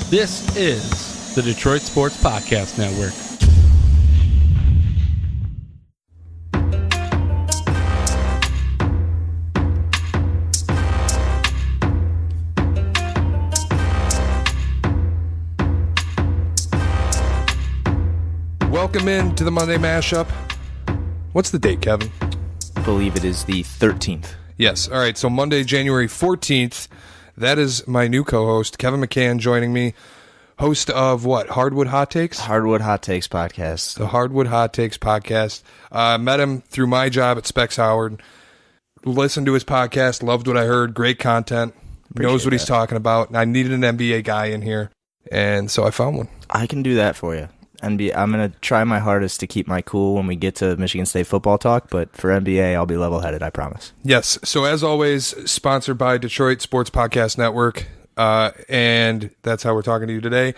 This is the Detroit Sports Podcast Network. Welcome in to the Monday Mashup. What's the date, Kevin? I believe it is the 13th. Yes. All right. So Monday, January 14th. That is my new co-host, Kevin McCann, joining me. Host of what? Hardwood Hot Takes? Hardwood Hot Takes podcast. The Hardwood Hot Takes podcast. Met him through my job at Specs Howard. Listened to his podcast. Loved what I heard. Great content. Knows what he's talking about. I needed an NBA guy in here. And so I found one. I can do that for you. I'm going to try my hardest to keep my cool when we get to Michigan State football talk, but for NBA, I'll be level-headed, I promise. Yes. So as always, sponsored by Detroit Sports Podcast Network, and that's how we're talking to you today.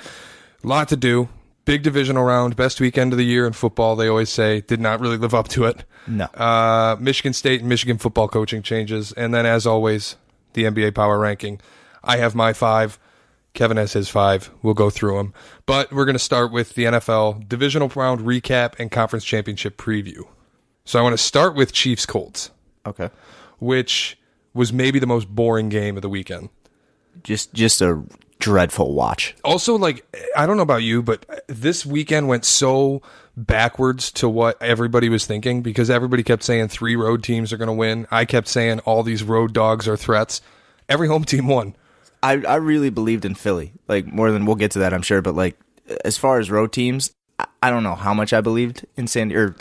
A lot to do. Big divisional round, best weekend of the year in football, they always say. Did not really live up to it. No. Michigan State and Michigan football coaching changes, and then as always, the NBA power ranking. I have my 5. Kevin has his 5. We'll go through them. But we're going to start with the NFL Divisional Round recap and Conference Championship preview. So I want to start with Chiefs-Colts. Okay. Which was maybe the most boring game of the weekend. Just a dreadful watch. Also, like, I don't know about you, but this weekend went so backwards to what everybody was thinking because everybody kept saying 3 road teams are going to win. I kept saying all these road dogs are threats. Every home team won. I really believed in Philly, like more than we'll get to that, I'm sure. But like as far as road teams, I don't know how much I believed in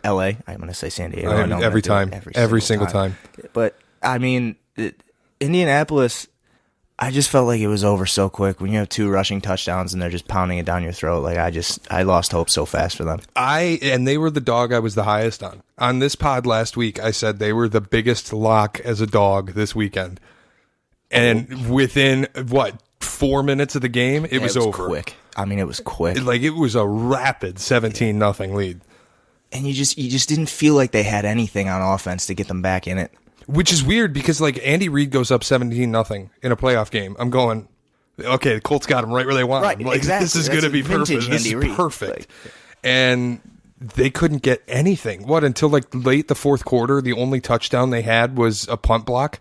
LA. I'm going to say San Diego. Every single time. But I mean, Indianapolis, I just felt like it was over so quick when you have 2 rushing touchdowns and they're just pounding it down your throat. Like I lost hope so fast for them. And they were the dog I was the highest on. On this pod last week, I said they were the biggest lock as a dog this weekend. And within, 4 minutes of the game, it was over. Quick. I mean, it was quick. It was a rapid 17-0 lead. And you just didn't feel like they had anything on offense to get them back in it. Which is weird because, like, Andy Reid goes up 17-0 in a playoff game. I'm going, okay, the Colts got him right where they want him. Like, exactly. This is going to be perfect. This is perfect. And they couldn't get anything. Until, like, late the fourth quarter, the only touchdown they had was a punt block?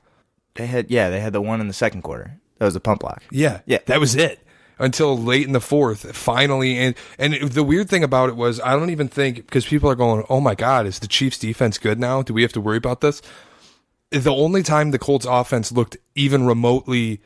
They had the one in the second quarter. That was a punt block. Yeah, that was it. Until late in the fourth, finally. And the weird thing about it was, I don't even think, because people are going, oh my God, is the Chiefs defense good now? Do we have to worry about this? The only time the Colts offense looked even remotely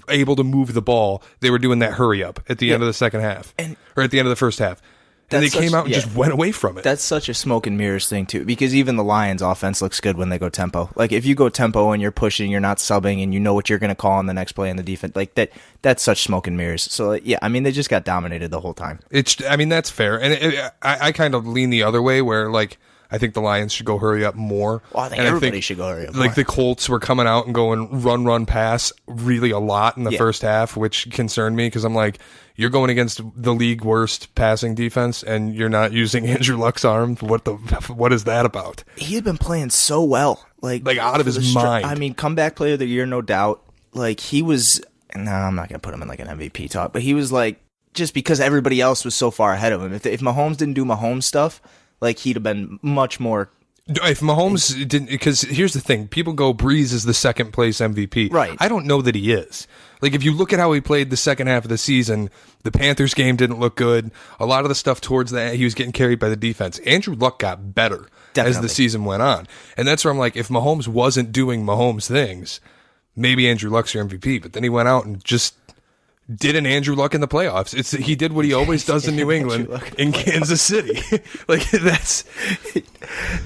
able to move the ball, they were doing that hurry up at the end of the second half, or at the end of the first half. And they came out and just went away from it. That's such a smoke and mirrors thing, too, because even the Lions' offense looks good when they go tempo. Like, if you go tempo and you're pushing, you're not subbing, and you know what you're going to call on the next play in the defense, like that's such smoke and mirrors. So, yeah, I mean, they just got dominated the whole time. That's fair. And I kind of lean the other way where, like, I think the Lions should go hurry up more. Well, I think everybody should go hurry up more. Like, the Colts were coming out and going run, pass really a lot in the first half, which concerned me because I'm like, you're going against the league worst passing defense, and you're not using Andrew Luck's arm. What is that about? He had been playing so well, like out of his mind. I mean, comeback player of the year, no doubt. Like he was. No, I'm not gonna put him in like an MVP talk, but he was like just because everybody else was so far ahead of him. If Mahomes didn't do Mahomes stuff, like he'd have been much more. If Mahomes didn't, because here's the thing, people go Breeze is the second place MVP. Right. I don't know that he is. Like, if you look at how he played the second half of the season, the Panthers game didn't look good. A lot of the stuff towards that, he was getting carried by the defense. Andrew Luck got better as the season went on. And that's where I'm like, if Mahomes wasn't doing Mahomes things, maybe Andrew Luck's your MVP. But then he went out and just did an Andrew Luck in the playoffs. He did what he always does in New England in Kansas City. Like, that's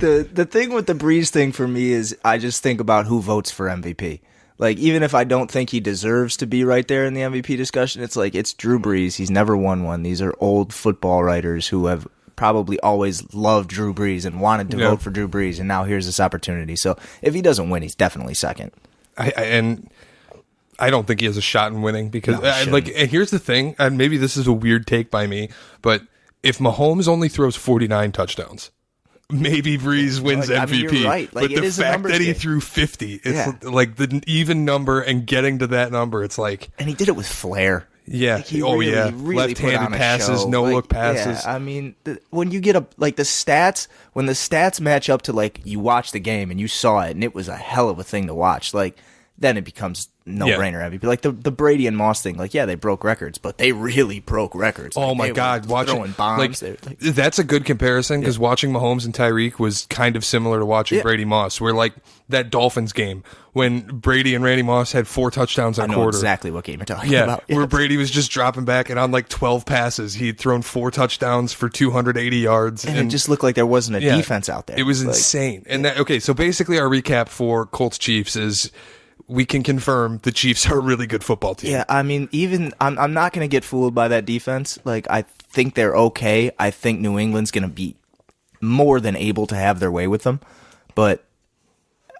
the thing with the Breeze thing for me is I just think about who votes for MVP. Like, even if I don't think he deserves to be right there in the MVP discussion, it's like, it's Drew Brees. He's never won one. These are old football writers who have probably always loved Drew Brees and wanted to vote for Drew Brees, and now here's this opportunity. So if he doesn't win, he's definitely second. And I don't think he has a shot in winning because, and here's the thing, and maybe this is a weird take by me, but if Mahomes only throws 49 touchdowns, maybe Breeze wins MVP. I mean, you're right. Like, but the fact that he threw 50, it's like the even number and getting to that number, it's like... And he did it with flair. Yeah. Like, he really left-handed put on a passes, show. no-look passes. Yeah, I mean, when you get the stats, when the stats match up to, like, you watch the game and you saw it and it was a hell of a thing to watch, like, then it becomes no-brainer MVP. Like the Brady and Moss thing, like, yeah, they broke records, but they really broke records. Like, oh my God, throwing bombs. Like, that's a good comparison because watching Mahomes and Tyreek was kind of similar to watching Brady Moss, where like that Dolphins game when Brady and Randy Moss had 4 touchdowns in a quarter. Exactly what game you're talking about. Where Brady was just dropping back and on like 12 passes, he'd thrown 4 touchdowns for 280 yards. And it just looked like there wasn't a defense out there. It was insane. And so basically our recap for Colts Chiefs is we can confirm the Chiefs are a really good football team. Yeah, I mean, even I'm not going to get fooled by that defense. Like, I think they're okay. I think New England's going to be more than able to have their way with them. But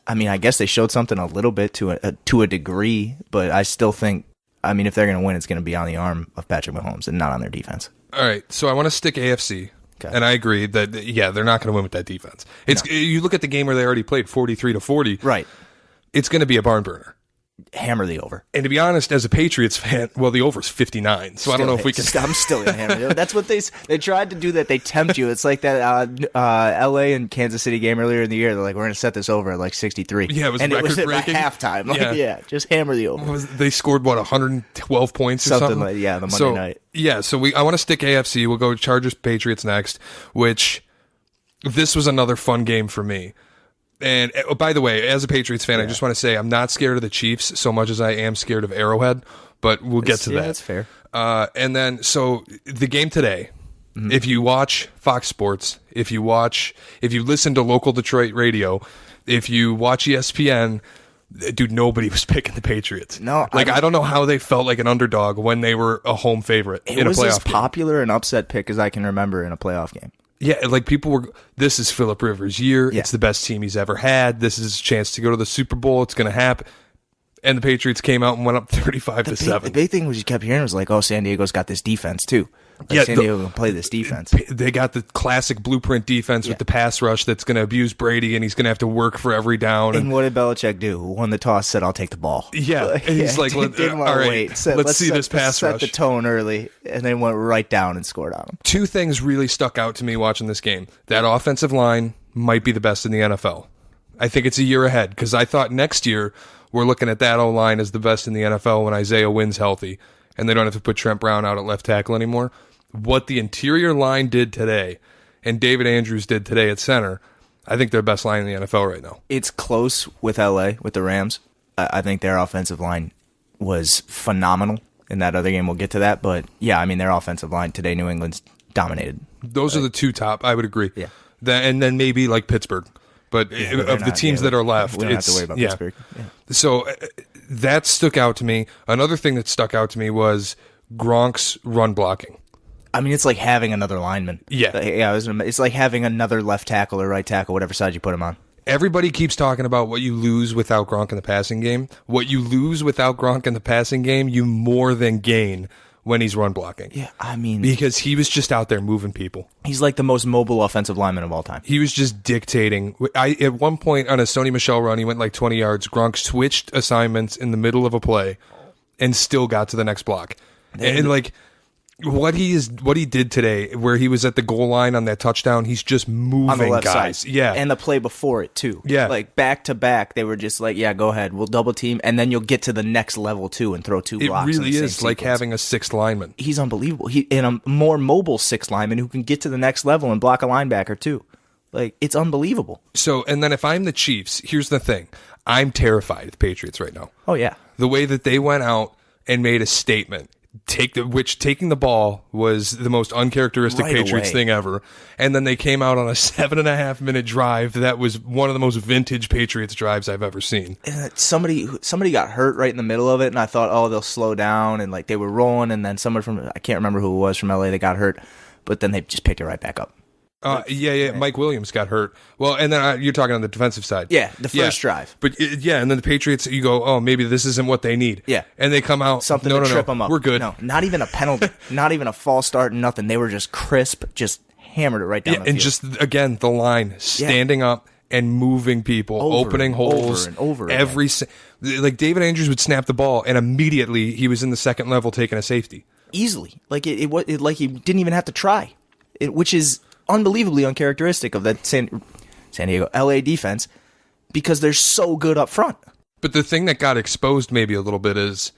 I mean, I guess they showed something a little bit to a degree. But I still think, I mean, if they're going to win, it's going to be on the arm of Patrick Mahomes and not on their defense. All right, so I want to stick AFC. Okay. And I agree that they're not going to win with that defense. You look at the game where they already played 43-40. Right. It's going to be a barn burner. Hammer the over. And to be honest, as a Patriots fan, well, the over's 59. So I don't know if we can. I'm still going to hammer the over. That's what they tried to do. That they tempt you. It's like that L.A. and Kansas City game earlier in the year. They're like, we're going to set this over at like 63. Yeah, it was at record-breaking. halftime. Like, just hammer the over. They scored 112 points or something. Like, the Monday night. Yeah, so I want to stick AFC. We'll go Chargers Patriots next. Which this was another fun game for me. And by the way, as a Patriots fan, I just want to say I'm not scared of the Chiefs so much as I am scared of Arrowhead, but we'll get to that. That's fair. And then, so the game today, if you watch Fox Sports, if you listen to local Detroit radio, if you watch ESPN, dude, nobody was picking the Patriots. No, I don't know how they felt like an underdog when they were a home favorite in a playoff game. It was as popular an upset pick as I can remember in a playoff game. Yeah, like people were, this is Phillip Rivers' year. Yeah. It's the best team he's ever had. This is his chance to go to the Super Bowl. It's going to happen. And the Patriots came out and went up 35-7. The big thing was you kept hearing was like, oh, San Diego's got this defense too. San Diego can play this defense. They got the classic blueprint defense with the pass rush that's going to abuse Brady, and he's going to have to work for every down. And what did Belichick do? Who won the toss, said, I'll take the ball. Yeah. And he's like, didn't want to wait. Let's see this pass rush. Set the tone early, and then went right down and scored on him. 2 things really stuck out to me watching this game. That offensive line might be the best in the NFL. I think it's a year ahead, because I thought next year we're looking at that O-line as the best in the NFL when Isaiah Wynn's healthy, and they don't have to put Trent Brown out at left tackle anymore. What the interior line did today and David Andrews did today at center, I think they're the best line in the NFL right now. It's close with LA, with the Rams. I think their offensive line was phenomenal in that other game. We'll get to that. But, yeah, I mean, their offensive line today, New England's dominated. Those are the 2 top, I would agree. Yeah. And then maybe like Pittsburgh. But of the teams that are left, we don't have to worry about Pittsburgh. Yeah. So that stuck out to me. Another thing that stuck out to me was Gronk's run blocking. I mean, it's like having another lineman. Yeah. It's like having another left tackle or right tackle, whatever side you put him on. Everybody keeps talking about what you lose without Gronk in the passing game. What you lose without Gronk in the passing game, you more than gain when he's run blocking. Yeah, I mean, because he was just out there moving people. He's like the most mobile offensive lineman of all time. He was just dictating. At one point on a Sony Michel run, he went like 20 yards. Gronk switched assignments in the middle of a play and still got to the next block. And like, what he did today, where he was at the goal line on that touchdown, he's just moving on the left guys. Side. Yeah. And the play before it too. Yeah. Like back to back, they were just like, yeah, go ahead. We'll double team, and then you'll get to the next level too and throw 2 blocks. It really is like having a 6th lineman. He's unbelievable. And a more mobile 6th lineman who can get to the next level and block a linebacker too. Like, it's unbelievable. So, and then if I'm the Chiefs, here's the thing. I'm terrified of the Patriots right now. Oh yeah. The way that they went out and made a statement. Taking the ball was the most uncharacteristic Patriots thing ever. And then they came out on a 7.5 minute drive that was one of the most vintage Patriots drives I've ever seen. And somebody got hurt right in the middle of it, and I thought, oh, they'll slow down, and like they were rolling, and then someone from, I can't remember who it was from LA, that got hurt, but then they just picked it right back up. Mike Williams got hurt. Well, and then you're talking on the defensive side. Yeah, the first drive. But and then the Patriots, you go, oh, maybe this isn't what they need. Yeah. And they come out. Something to trip them up. We're good. No, not even a penalty, not even a false start, nothing. They were just crisp, just hammered it right down the field. And just, again, the line standing up and moving people, opening holes. Over like David Andrews would snap the ball, and immediately he was in the second level taking a safety. Easily. Like, like he didn't even have to try, which is unbelievably uncharacteristic of that San Diego, LA defense, because they're so good up front. But the thing that got exposed maybe a little bit is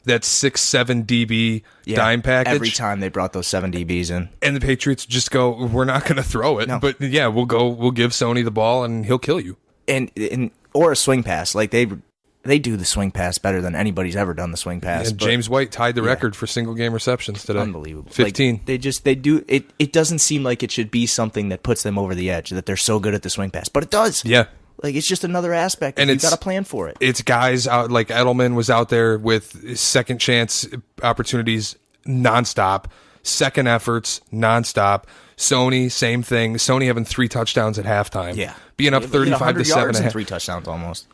that 6-7 DB dime package. Every time they brought those 7 DBs in. And the Patriots just go, we're not going to throw it. No. But yeah, we'll give Sony the ball and he'll kill you. And or a swing pass. Like they do the swing pass better than anybody's ever done the swing pass. And James White tied the record for single game receptions today. Unbelievable. 15. Like, they do it doesn't seem like it should be something that puts them over the edge, that they're so good at the swing pass. But it does. Yeah. Like, it's just another aspect, and you've got to plan for it. It's guys out, like Edelman was out there with second chance opportunities nonstop, second efforts nonstop. Sony, same thing. Sony having 3 touchdowns at halftime. Yeah. Being up 35-7 and 3 touchdowns almost.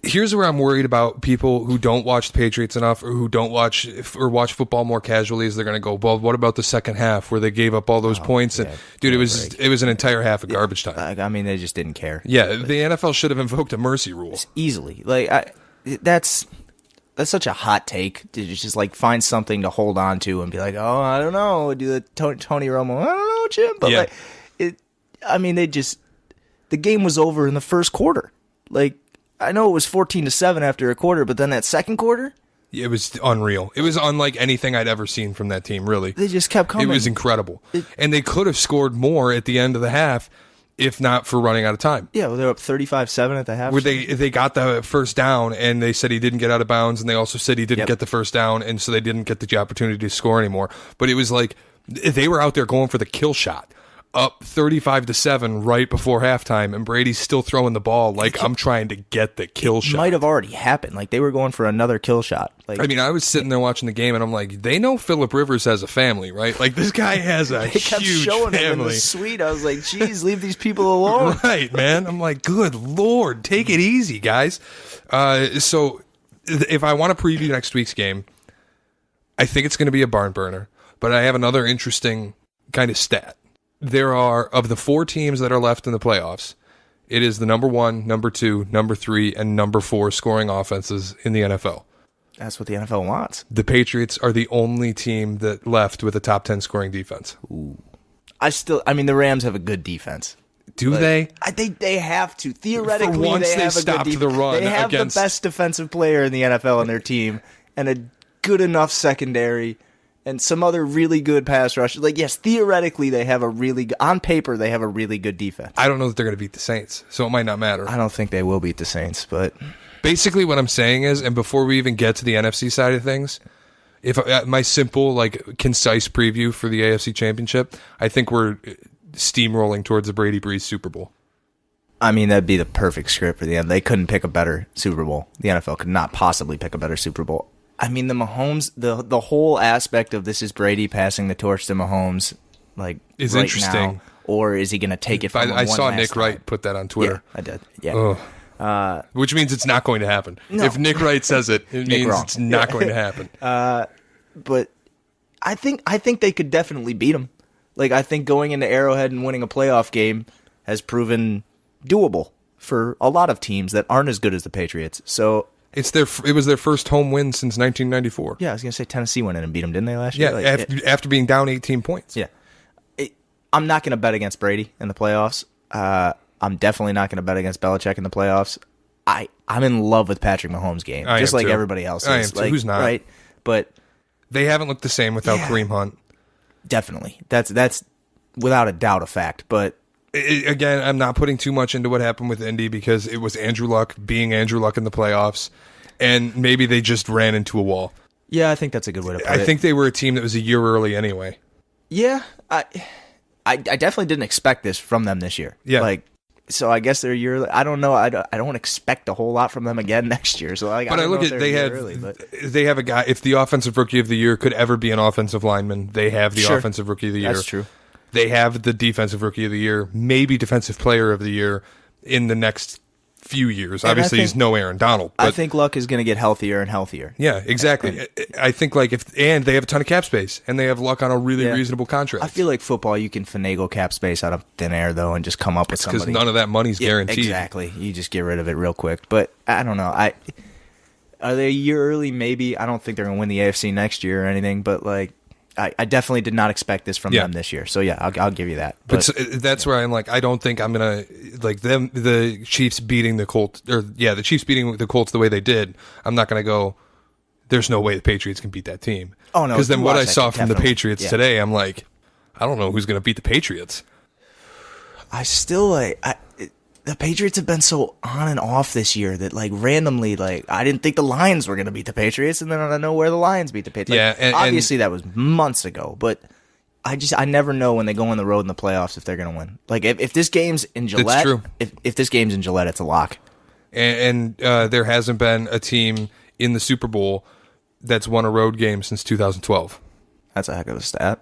Here's where I'm worried about people who don't watch the Patriots enough, or who don't watch football more casually. Is they're going to go, well, what about the second half where they gave up all those points? And dude, it was an entire half of garbage time. I mean, they just didn't care. Yeah, the NFL should have invoked a mercy rule easily. Like that's such a hot take to just like find something to hold on to and be like, oh, I don't know, do the Tony Romo, I don't know, Jim, but like it. I mean, the game was over in the first quarter. Like, I know it was 14-7 after a quarter, but then that second quarter, it was unreal. It was unlike anything I'd ever seen from that team, really. They just kept coming. It was incredible. And they could have scored more at the end of the half if not for running out of time. Yeah, well, they were up 35-7 at the half. Where they got the first down, and they said he didn't get out of bounds, and they also said he didn't get the first down, and so they didn't get the opportunity to score anymore. But it was like they were out there going for the kill shot. Up 35-7 right before halftime, and Brady's still throwing the ball like I'm trying to get the kill shot. Might have already happened. Like, they were going for another kill shot. Like, I mean, I was sitting there watching the game, and I'm like, they know Phillip Rivers has a family, right? Like, this guy has a they kept huge showing family. him in the suite. I was like, geez, leave these people alone. Right, man. I'm like, good Lord, take it easy, guys. So if I want to preview next week's game, I think it's going to be a barn burner, but I have another interesting kind of stat. There are, of the 4 teams that are left in the playoffs, it is the number 1, number 2, number 3, and number 4 scoring offenses in the NFL. That's what the NFL wants. The Patriots are the only team that left with a top 10 scoring defense. Ooh. I mean, the Rams have a good defense. Do they? They have to. Theoretically, For once they have a stopped good defense. the run. They have the best defensive player in the NFL on their team, and a good enough secondary. And some other really good pass rushers. Like, yes, theoretically, they have on paper, they have a really good defense. I don't know that they're going to beat the Saints, so it might not matter. I don't think they will beat the Saints, but basically what I'm saying is, and before we even get to the NFC side of things, if my simple, like, concise preview for the AFC Championship, I think we're steamrolling towards the Brady Breeze Super Bowl. I mean, that'd be the perfect script for the end. They couldn't pick a better Super Bowl. The NFL could not possibly pick a better Super Bowl. I mean, the Mahomes, the whole aspect of this is Brady passing the torch to Mahomes, like, is right interesting. Now, or is he going to take it from him I saw Nick time? Wright put that on Twitter. Yeah, I did. Yeah. Which means it's not going to happen. No. If Nick Wright says it, it means wrong. it's not going to happen. But I think they could definitely beat him. Like, I think going into Arrowhead and winning a playoff game has proven doable for a lot of teams that aren't as good as the Patriots. So it was their first home win since 1994. Yeah, I was going to say Tennessee went in and beat them, didn't they, last year? Yeah, after being down 18 points. Yeah. I'm not going to bet against Brady in the playoffs. I'm definitely not going to bet against Belichick in the playoffs. I'm in love with Patrick Mahomes' game, just like everybody else is. I am too. Like, who's not? Right? But they haven't looked the same without Kareem Hunt. Definitely. That's without a doubt a fact. But again, I'm not putting too much into what happened with Indy because it was Andrew Luck being Andrew Luck in the playoffs, and maybe they just ran into a wall. Yeah, I think that's a good way to put it. I think they were a team that was a year early anyway. Yeah, I definitely didn't expect this from them this year. Yeah. So I guess they're a year early. I don't know. I don't expect a whole lot from them again next year. So but I look at they have a guy. If the offensive rookie of the year could ever be an offensive lineman, they have the offensive rookie of the year. That's true. They have the defensive rookie of the year, maybe defensive player of the year in the next few years. And Obviously, he's no Aaron Donald. But I think Luck is going to get healthier and healthier. Yeah, exactly. I think and they have a ton of cap space, and they have Luck on a really reasonable contract. I feel like football, you can finagle cap space out of thin air though, and just come up with somebody. Because none of that money's guaranteed. Exactly. You just get rid of it real quick. But I don't know. Are they a year early? Maybe. I don't think they're going to win the AFC next year or anything. But I definitely did not expect this from them this year. So yeah, I'll give you that. But that's where I'm I don't think I'm gonna the Chiefs beating the Colts, the Chiefs beating the Colts the way they did. I'm not gonna go. There's no way the Patriots can beat that team. Oh no! Because then what I saw from the Patriots today, I'm I don't know who's gonna beat the Patriots. I still the Patriots have been so on and off this year that randomly I didn't think the Lions were going to beat the Patriots, and then I know where the Lions beat the Patriots. Obviously that was months ago, but I never know when they go on the road in the playoffs if they're going to win. If this game's in Gillette, it's true. If this game's in Gillette, it's a lock. And there hasn't been a team in the Super Bowl that's won a road game since 2012. That's a heck of a stat.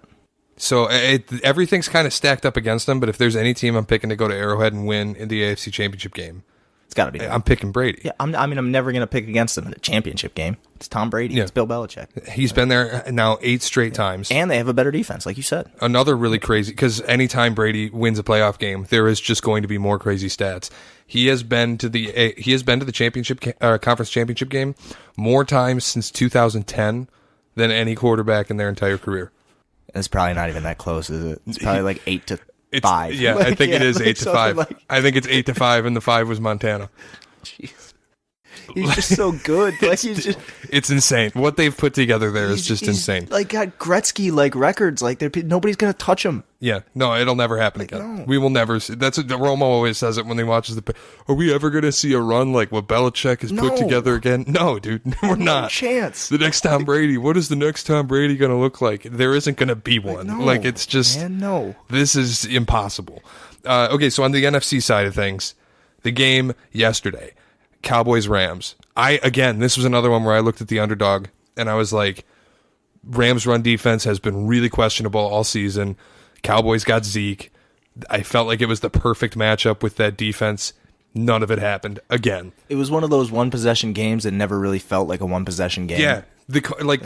So everything's kind of stacked up against them, but if there's any team I'm picking to go to Arrowhead and win in the AFC Championship game, it's got to be them. I'm picking Brady. Yeah, I'm never going to pick against them in a championship game. It's Tom Brady. Yeah. It's Bill Belichick. He's been there now 8 straight times. And they have a better defense, like you said. Another really crazy, because anytime Brady wins a playoff game, there is just going to be more crazy stats. He has been to the championship conference championship game more times since 2010 than any quarterback in their entire career. It's probably not even that close, is it? It's probably 8-5. Yeah, I think it is 8-5. I think it's 8-5, and the 5 was Montana. Jeez. He's just so good. It's insane. What they've put together there is just insane. Got Gretzky records. Nobody's gonna touch him. Yeah, no, it'll never happen again. No. We will never see. That's what Romo always says it when he watches Are we ever gonna see a run like what Belichick has put together again? No, dude, we're not. No chance. The next Tom Brady. What is the next Tom Brady gonna look like? There isn't gonna be one. It's just This is impossible. Okay, so on the NFC side of things, the game yesterday. Cowboys-Rams. This was another one where I looked at the underdog and I was like, Rams run defense has been really questionable all season. Cowboys got Zeke. I felt like it was the perfect matchup with that defense. None of it happened again. It was one of those one-possession games that never really felt like a one-possession game. Yeah. The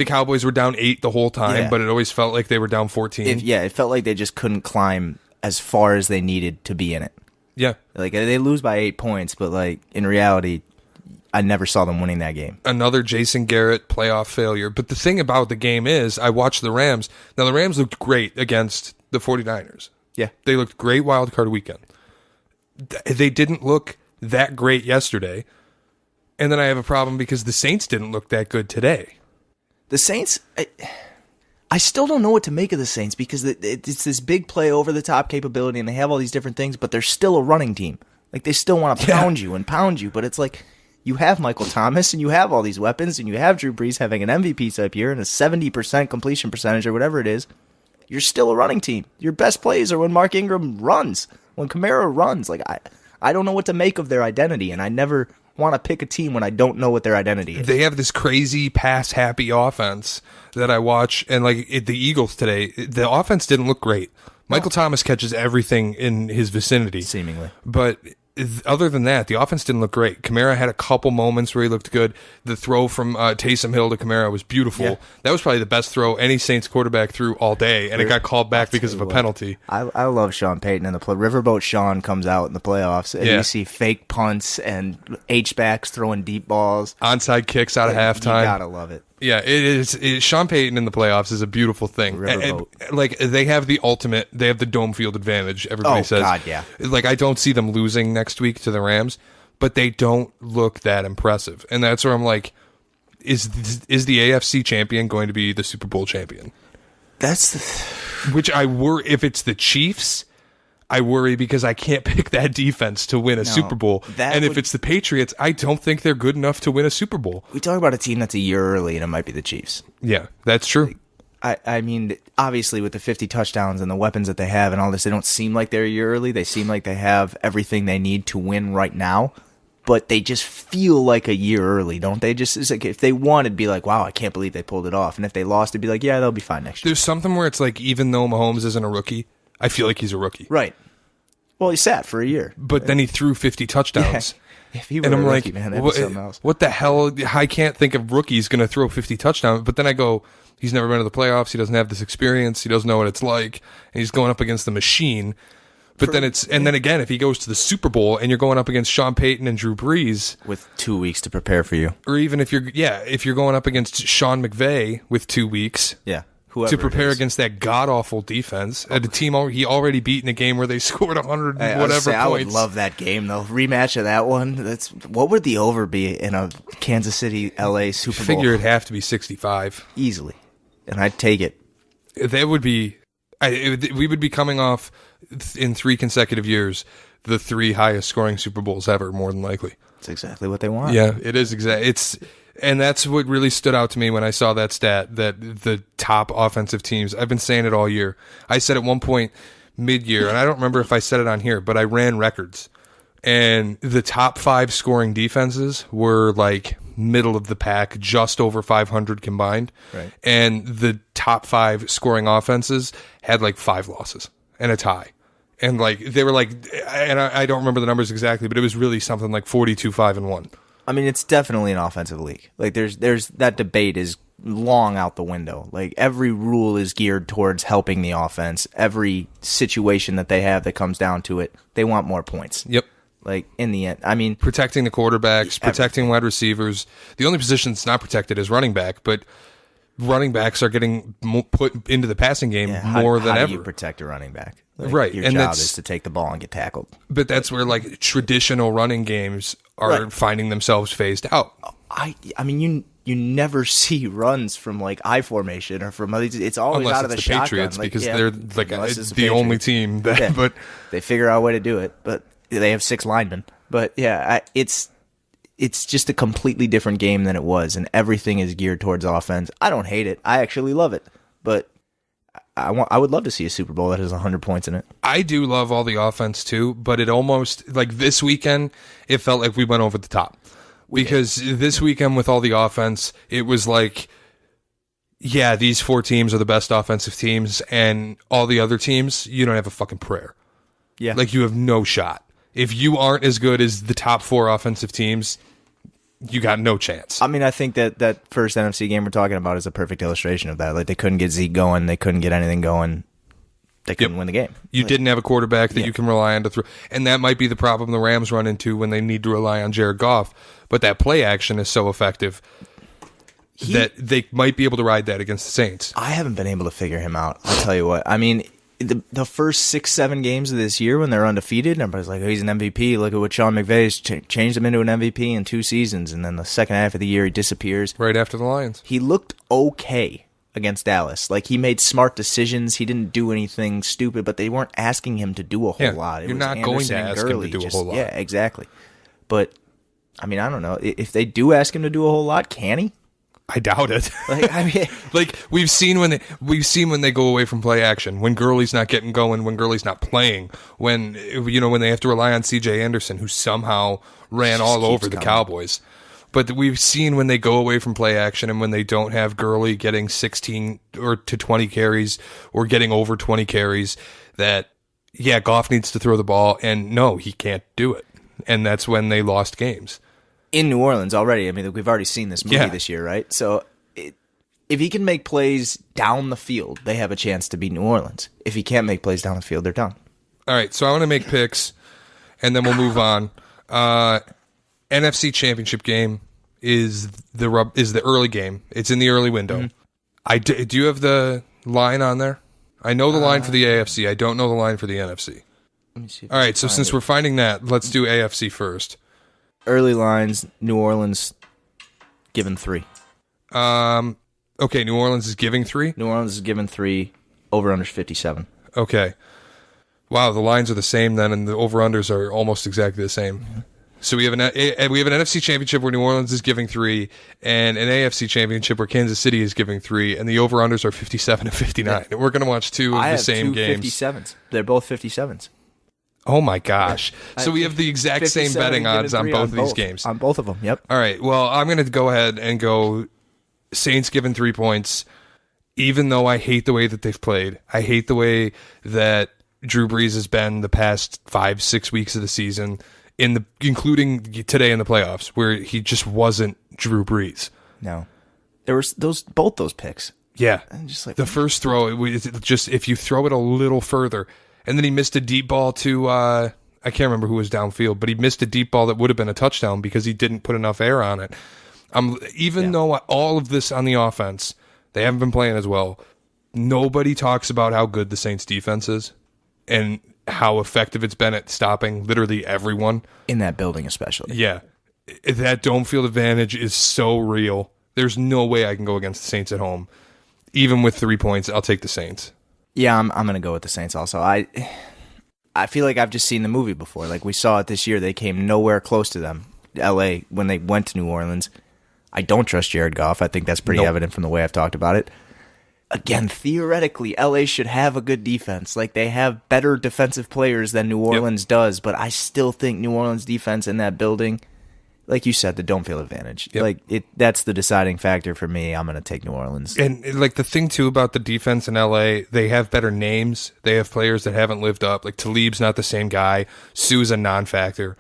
Cowboys were down 8 the whole time, but it always felt like they were down 14. It felt like they just couldn't climb as far as they needed to be in it. Yeah. They lose by 8 points, but in reality, I never saw them winning that game. Another Jason Garrett playoff failure. But the thing about the game is, I watched the Rams. Now, the Rams looked great against the 49ers. Yeah. They looked great wild card weekend. They didn't look that great yesterday. And then I have a problem because the Saints didn't look that good today. The Saints... I still don't know what to make of the Saints because it's this big play over-the-top capability and they have all these different things, but they're still a running team. They still want to pound you, but it's you have Michael Thomas and you have all these weapons and you have Drew Brees having an MVP type year and a 70% completion percentage or whatever it is. You're still a running team. Your best plays are when Mark Ingram runs, when Kamara runs. I don't know what to make of their identity, and I never want to pick a team when I don't know what their identity is. They have this crazy pass-happy offense that I watch, and the Eagles today, the offense didn't look great. Michael Thomas catches everything in his vicinity. Seemingly. But other than that, the offense didn't look great. Kamara had a couple moments where he looked good. The throw from Taysom Hill to Kamara was beautiful. Yeah. That was probably the best throw any Saints quarterback threw all day, and it got called back because of a penalty. I love Sean Payton in the play. Riverboat Sean comes out in the playoffs, and you see fake punts and H-backs throwing deep balls. Onside kicks out of halftime. You gotta love it. Yeah, it is. Sean Payton in the playoffs is a beautiful thing. And, they have the ultimate. They have the dome field advantage. Everybody says. God, yeah. I don't see them losing next week to the Rams, but they don't look that impressive, and that's where I'm like, is the AFC champion going to be the Super Bowl champion? Which I worry if it's the Chiefs. I worry because I can't pick that defense to win a Super Bowl. If it's the Patriots, I don't think they're good enough to win a Super Bowl. We talk about a team that's a year early, and it might be the Chiefs. Yeah, that's true. I mean, obviously, with the 50 touchdowns and the weapons that they have and all this, they don't seem like they're a year early. They seem like they have everything they need to win right now, but they just feel like a year early, don't they? Just it's if they won, it'd be like, wow, I can't believe they pulled it off. And if they lost, it'd be like, yeah, they'll be fine next year. There's something where it's even though Mahomes isn't a rookie, I feel like he's a rookie. Right. Well, he sat for a year. But then he threw 50 touchdowns. If he were and a I'm rookie, like, man, that'd be something else. what the hell? I can't think of rookie's going to throw 50 touchdowns. But then I go, he's never been to the playoffs. He doesn't have this experience. He doesn't know what it's like. And he's going up against the machine. But then then again, if he goes to the Super Bowl and you're going up against Sean Payton and Drew Brees with 2 weeks to prepare for you, or even if you're going up against Sean McVay with 2 weeks, to prepare against that god awful defense, a team he already beat in a game where they scored 100 points. I would love that game though. Rematch of that one. What would the over be in a Kansas City LA Super Bowl? Figure it'd have to be 65 easily, and I'd take it. That would be. We would be coming off in 3 consecutive years the 3 highest scoring Super Bowls ever, more than likely. That's exactly what they want. Yeah, it is and that's what really stood out to me when I saw that stat, that the top offensive teams, I've been saying it all year. I said at one point mid-year, and I don't remember if I said it on here, but I ran records. And the top 5 scoring defenses were like middle of the pack, just over 500 combined. Right. And the top 5 scoring offenses had like 5 losses and a tie. And like they were like, and I don't remember the numbers exactly, but it was really something like 42-5-1. I mean, it's definitely an offensive league. Like there's that debate is long out the window. Like every rule is geared towards helping the offense. Every situation that they have that comes down to it, they want more points. Yep. Like in the end, I mean, protecting the quarterbacks, protecting wide receivers. The only position that's not protected is running back, but running backs are getting put into the passing game more than ever. How do you protect a running back? Like, right. Your job is to take the ball and get tackled. But that's where like traditional running games are finding themselves phased out. I mean, you never see runs from like I formation or from it's always unless out of the shotgun. Patriots, like, because they're like the only team that. But they figure out a way to do it. But they have 6 linemen. But it's just a completely different game than it was, and everything is geared towards offense. I don't hate it. I actually love it. But I would love to see a Super Bowl that has 100 points in it. I do love all the offense too, but it almost, like this weekend, it felt like we went over the top. Because this weekend with all the offense, it was like, yeah, these 4 teams are the best offensive teams, and all the other teams, you don't have a fucking prayer. Yeah. Like, you have no shot. If you aren't as good as the top 4 offensive teams, you got no chance. I mean, I think that first NFC game we're talking about is a perfect illustration of that. Like, they couldn't get Zeke going. They couldn't get anything going. They couldn't win the game. You didn't have a quarterback that you can rely on to throw. And that might be the problem the Rams run into when they need to rely on Jared Goff. But that play action is so effective that they might be able to ride that against the Saints. I haven't been able to figure him out. I'll tell you what. I mean, the first 6-7 games of this year when they're undefeated, everybody's like, oh, he's an MVP. Look at what Sean McVay's changed him into an MVP in 2 seasons. And then the second half of the year, he disappears. Right after the Lions. He looked okay against Dallas. Like, he made smart decisions. He didn't do anything stupid, but they weren't asking him to do a whole lot. You're not going to ask him to do a whole lot. Yeah, exactly. But, I mean, I don't know. If they do ask him to do a whole lot, can he? I doubt it. Like, I mean, like we've seen when they go away from play action, when Gurley's not getting going, when Gurley's not playing, when when they have to rely on C.J. Anderson, who somehow ran all over the Cowboys. But we've seen when they go away from play action and when they don't have Gurley getting 16 or to 20 carries or getting over 20 carries, that Goff needs to throw the ball, and no, he can't do it, and that's when they lost games. In New Orleans already. I mean, we've already seen this movie this year, right? So if he can make plays down the field, they have a chance to beat New Orleans. If he can't make plays down the field, they're done. All right, so I want to make picks, and then we'll move on. NFC Championship game is the early game. It's in the early window. Mm-hmm. Do you have the line on there? I know the line for the AFC. I don't know the line for the NFC. Let me see. All right, so since we're finding that, let's do AFC first. Early lines, New Orleans given 3. Okay, New Orleans is giving 3? New Orleans is given 3, over-unders 57. Okay. Wow, the lines are the same then, and the over-unders are almost exactly the same. Mm-hmm. So we have an NFC Championship where New Orleans is giving 3, and an AFC Championship where Kansas City is giving 3, and the over-unders are 57 and 59. And we're going to watch 2 of the same games. 57s. They're both 57s. Oh my gosh. Yeah. So we have the exact same betting odds on both of these games. On both of them, yep. All right, well, I'm going to go ahead and go Saints given 3 points, even though I hate the way that they've played. I hate the way that Drew Brees has been the past 5-6 weeks of the season. including today in the playoffs, where he just wasn't Drew Brees. No, there was both those picks. Yeah, And just like the first throw, it was just if you throw it a little further, and then he missed a deep ball to I can't remember who was downfield, but he missed a deep ball that would have been a touchdown because he didn't put enough air on it. Though all of this on the offense, they haven't been playing as well. Nobody talks about how good the Saints defense is and how effective it's been at stopping literally everyone in that building, especially. Yeah, that dome field advantage is so real. There's no way I can go against the Saints at home. Even with 3 points, I'll take the Saints. Yeah, I'm going to go with the Saints also. I feel like I've just seen the movie before. Like we saw it this year. They came nowhere close to them. LA, when they went to New Orleans. I don't trust Jared Goff. I think that's pretty evident from the way I've talked about it. Again, theoretically, LA should have a good defense. Like they have better defensive players than New Orleans does, but I still think New Orleans defense in that building, like you said, the dome field advantage. Like that's the deciding factor for me. I'm going to take New Orleans. And like the thing too about the defense in LA, they have better names. They have players that haven't lived up. Like Talib's not the same guy. Sue's a non-factor.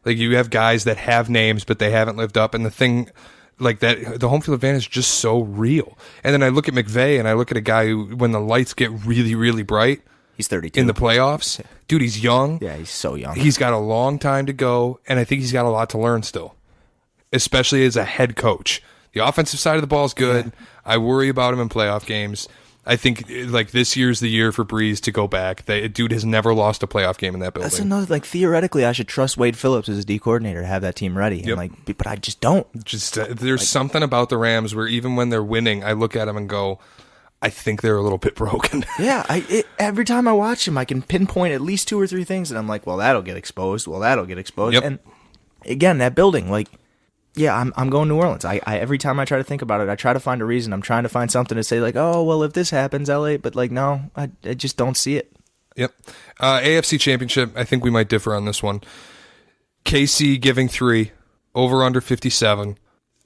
Like you have guys that have names, but they haven't lived up. And the thing like that, the home field advantage is just so real. And then I look at McVay and I look at a guy who, when the lights get really, really bright, he's 32 in the playoffs. Dude, he's young. Yeah, he's so young. He's got a long time to go, and I think he's got a lot to learn still, especially as a head coach. The offensive side of the ball is good. Yeah. I worry about him in playoff games. I think like this year's the year for Breeze to go back. Dude has never lost a playoff game in that building. That's another, like, theoretically, I should trust Wade Phillips as his D coordinator to have that team ready. Yep. And but I just don't. There's something about the Rams where even when they're winning, I look at them and go, I think they're a little bit broken. Yeah, every time I watch them, I can pinpoint at least 2 or 3 things, and I'm like, well, that'll get exposed. Yep. And again, that building, like, yeah, I'm going New Orleans. I every time I try to think about it, I try to find a reason. I'm trying to find something to say like, oh, well, if this happens, LA, but like, no, I just don't see it. Yep. AFC Championship, I think we might differ on this one. KC giving 3, over under 57.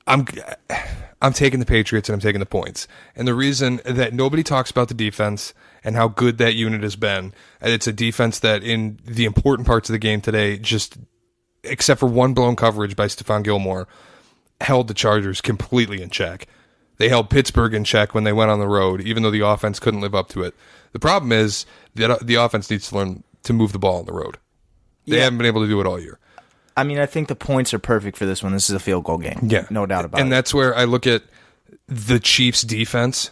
I'm taking the Patriots and I'm taking the points. And the reason that nobody talks about the defense and how good that unit has been, and it's a defense that in the important parts of the game today just, except for one blown coverage by Stephon Gilmore, held the Chargers completely in check. They held Pittsburgh in check when they went on the road, even though the offense couldn't live up to it. The problem is that the offense needs to learn to move the ball on the road. They haven't been able to do it all year. I mean, I think the points are perfect for this one. This is a field goal game. Yeah. No doubt about it. And that's where I look at the Chiefs' defense,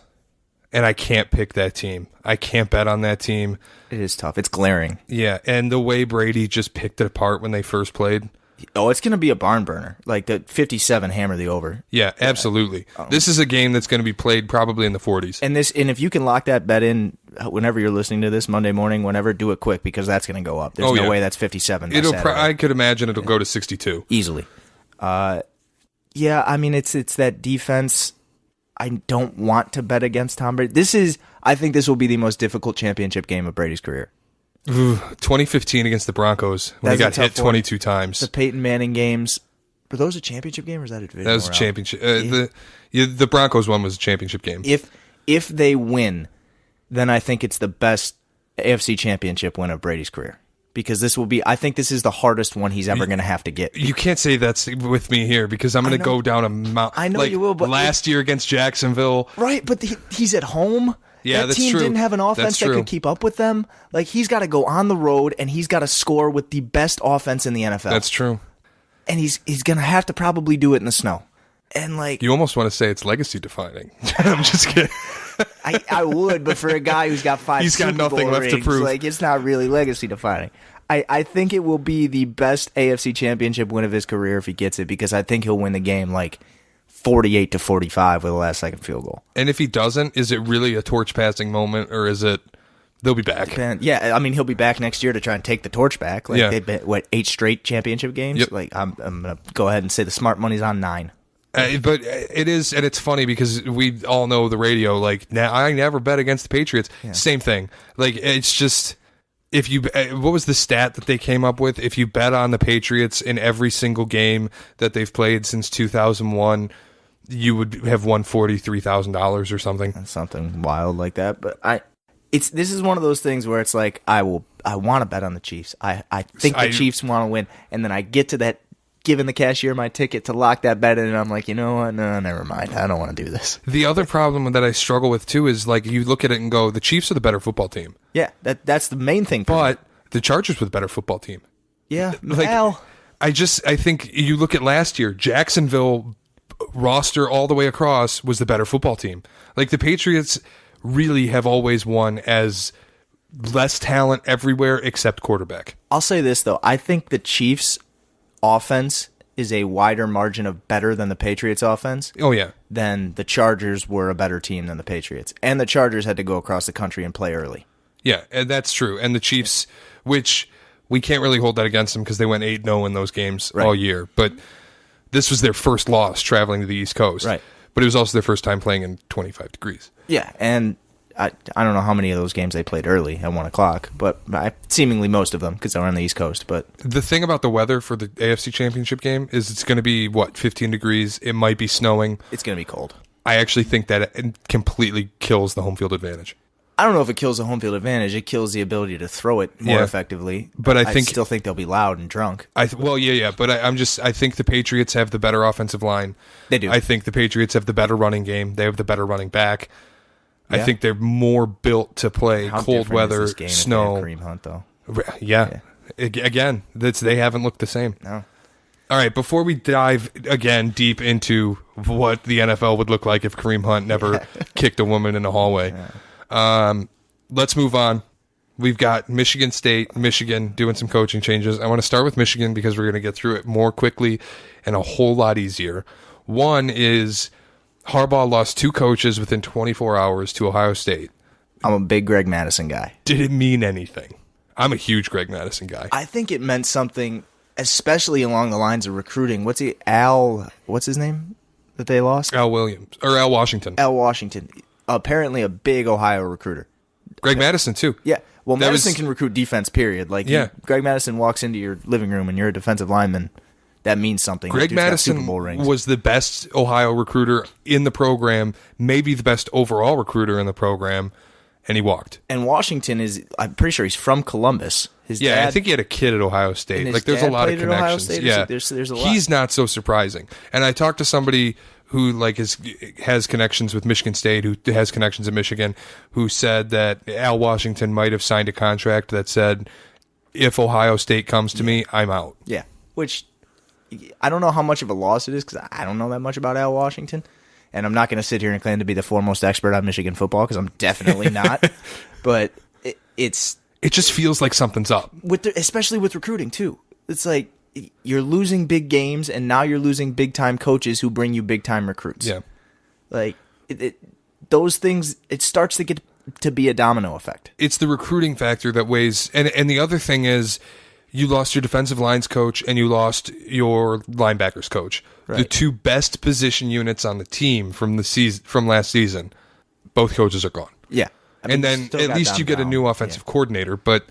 and I can't pick that team. I can't bet on that team. It is tough. It's glaring. Yeah, and the way Brady just picked it apart when they first played. Oh, it's going to be a barn burner. Like the 57 hammer the over. Yeah, absolutely. This is a game that's going to be played probably in the 40s. And if you can lock that bet in whenever you're listening to this Monday morning, whenever, do it quick because that's going to go up. There's no way that's 57. I could imagine it'll go to 62 easily. Yeah, I mean it's that defense. I don't want to bet against Tom Brady. I think this will be the most difficult championship game of Brady's career. 2015 against the Broncos when he got hit 22 times. The Peyton Manning games. Were those a championship game or is that a divisional round? That was a championship. The Broncos one was a championship game. If they win, then I think it's the best AFC championship win of Brady's career. Because I think this is the hardest one he's ever going to have to get. You can't say that's with me here because I'm going to go down a mountain. I know you will, but last year against Jacksonville. Right, but he's at home. Yeah, that team didn't have an offense that could keep up with them. Like, he's got to go on the road, and he's got to score with the best offense in the NFL. That's true. And he's going to have to probably do it in the snow. And like, you almost want to say it's legacy defining. I'm just kidding. I would, but for a guy who's got 5 he's got Super nothing Bowl left rings, to prove. like, it's not really legacy defining. I think it will be the best AFC championship win of his career if he gets it, because I think he'll win the game like 48-45 with a last second field goal. And if he doesn't, is it really a torch passing moment, or is it they'll be back? Yeah, I mean, he'll be back next year to try and take the torch back. Like, they've been, 8 straight championship games? Yep. Like, I'm going to go ahead and say the smart money's on 9. But it is, and it's funny because we all know the radio. Like, I never bet against the Patriots. Yeah. Same thing. Like, it's just, if you, what was the stat that they came up with? If you bet on the Patriots in every single game that they've played since 2001, you would have won $43,000 or something. Something wild like that. But this is one of those things where it's like I want to bet on the Chiefs. I think the Chiefs want to win, and then I get to that, giving the cashier my ticket to lock that bet in, and I'm like, you know what? No, never mind. I don't want to do this. The other problem that I struggle with too is like you look at it and go, the Chiefs are the better football team. Yeah, that's the main thing. But the Chargers were the better football team. Yeah, like, I think you look at last year, Jacksonville roster all the way across was the better football team. Like the Patriots really have always won as less talent everywhere except quarterback. I'll say this though, I think the Chiefs offense is a wider margin of better than the Patriots offense. Oh yeah. Then the Chargers were a better team than the Patriots. And the Chargers had to go across the country and play early. Yeah, and that's true. And the Chiefs, which we can't really hold that against them because they went 8-0 in those games all year, but this was their first loss traveling to the East Coast. Right. But it was also their first time playing in 25 degrees. Yeah, and I don't know how many of those games they played early at 1 o'clock, but seemingly most of them because they were on the East Coast. But the thing about the weather for the AFC Championship game is it's going to be, 15 degrees? It might be snowing. It's going to be cold. I actually think that it completely kills the home field advantage. I don't know if it kills the home field advantage. It kills the ability to throw it more effectively. But I still think they'll be loud and drunk. But I think the Patriots have the better offensive line. They do. I think the Patriots have the better running game. They have the better running back. Yeah. I think they're more built to play cold weather, snow. Kareem Hunt, though. Yeah. Again, they haven't looked the same. No. All right, before we dive again deep into what the NFL would look like if Kareem Hunt never kicked a woman in a hallway, let's move on. We've got Michigan State, Michigan doing some coaching changes. I want to start with Michigan because we're going to get through it more quickly and a whole lot easier. One is Harbaugh lost 2 coaches within 24 hours to Ohio State. I'm a big Greg Madison guy. Did it mean anything? I'm a huge Greg Madison guy. I think it meant something, especially along the lines of recruiting. What's his name that they lost? Al Washington. Al Washington. Apparently a big Ohio recruiter. Greg Madison, too. Yeah. Well, Madison can recruit defense, period. Like, Greg Madison walks into your living room and you're a defensive lineman. That means something. Greg Madison was the best Ohio recruiter in the program, maybe the best overall recruiter in the program, and he walked. And Washington I'm pretty sure he's from Columbus. His dad, I think he had a kid at Ohio State. Like, there's a lot of connections. Yeah, there's a lot. He's not so surprising. And I talked to somebody who has connections with Michigan State, who has connections in Michigan, who said that Al Washington might have signed a contract that said, if Ohio State comes to me, I'm out. Yeah, which I don't know how much of a loss it is because I don't know that much about Al Washington, and I'm not going to sit here and claim to be the foremost expert on Michigan football because I'm definitely not. But it just feels like something's up, especially with recruiting too. It's like you're losing big games, and now you're losing big time coaches who bring you big time recruits. Yeah, like those things. It starts to get to be a domino effect. It's the recruiting factor that weighs, and the other thing is, you lost your defensive lines coach and you lost your linebackers coach. Right. The 2 best position units on the team from last season. Both coaches are gone. Yeah. And then at least you get a new offensive coordinator, but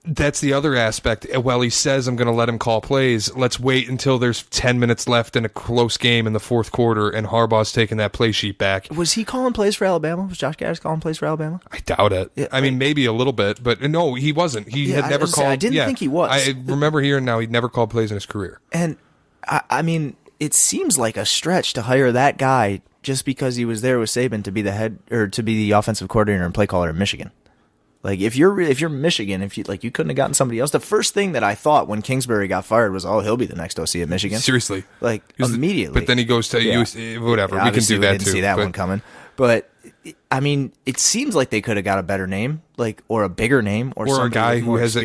that's the other aspect. Well, he says, I'm going to let him call plays. Let's wait until there's 10 minutes left in a close game in the fourth quarter, and Harbaugh's taking that play sheet back. Was he calling plays for Alabama? Was Josh Gaddis calling plays for Alabama? I doubt it. Yeah, I mean, maybe a little bit, but no, he wasn't. He had never called. I didn't think he was. I remember hearing now he'd never called plays in his career. And, I mean, it seems like a stretch to hire that guy just because he was there with Saban to be the head or to be the offensive coordinator and play caller in Michigan. Like if you're Michigan, you couldn't have gotten somebody else. The first thing that I thought when Kingsbury got fired was, he'll be the next OC at Michigan. Seriously, like immediately. But then he goes to whatever. We can do that didn't too. See that one coming. But I mean, it seems like they could have got a better name, or a bigger name, or a guy who has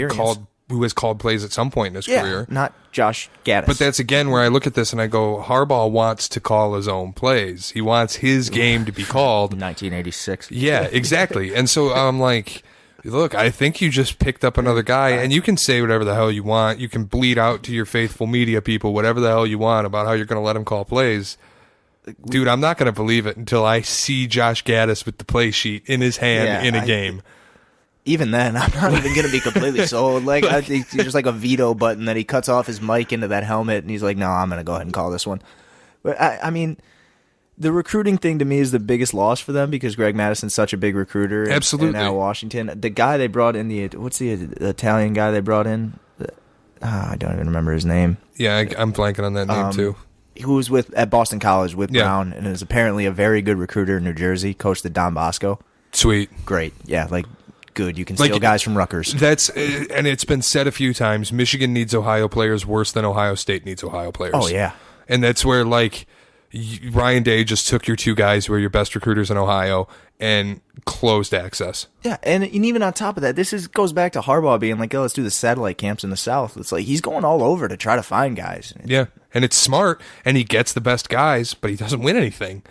called plays at some point in his career. Not Josh Gaddis. But that's again where I look at this and I go, Harbaugh wants to call his own plays. He wants his game to be called. 1986. Yeah, exactly. And so I'm like, look, I think you just picked up another guy, and you can say whatever the hell you want. You can bleed out to your faithful media people whatever the hell you want about how you're going to let him call plays. Dude, I'm not going to believe it until I see Josh Gaddis with the play sheet in his hand in a game. Even then, I'm not even going to be completely sold. I think there's like a veto button that he cuts off his mic into that helmet, and he's like, no, I'm going to go ahead and call this one. But, I mean, The recruiting thing to me is the biggest loss for them because Greg Madison's such a big recruiter. Absolutely. And now Washington. The guy they brought in, what's the Italian guy they brought in? I don't even remember his name. Yeah, I'm blanking on that name too. Who was at Boston College with Brown and is apparently a very good recruiter in New Jersey, coached at Don Bosco. Sweet. Great. Yeah, good. You can steal guys from Rutgers. And it's been said a few times, Michigan needs Ohio players worse than Ohio State needs Ohio players. Oh, yeah. And that's where, Ryan Day just took your two guys who are your best recruiters in Ohio and closed access. Yeah, and even on top of that, goes back to Harbaugh being like, oh, let's do the satellite camps in the South. It's like he's going all over to try to find guys. Yeah, and it's smart, and he gets the best guys, but he doesn't win anything.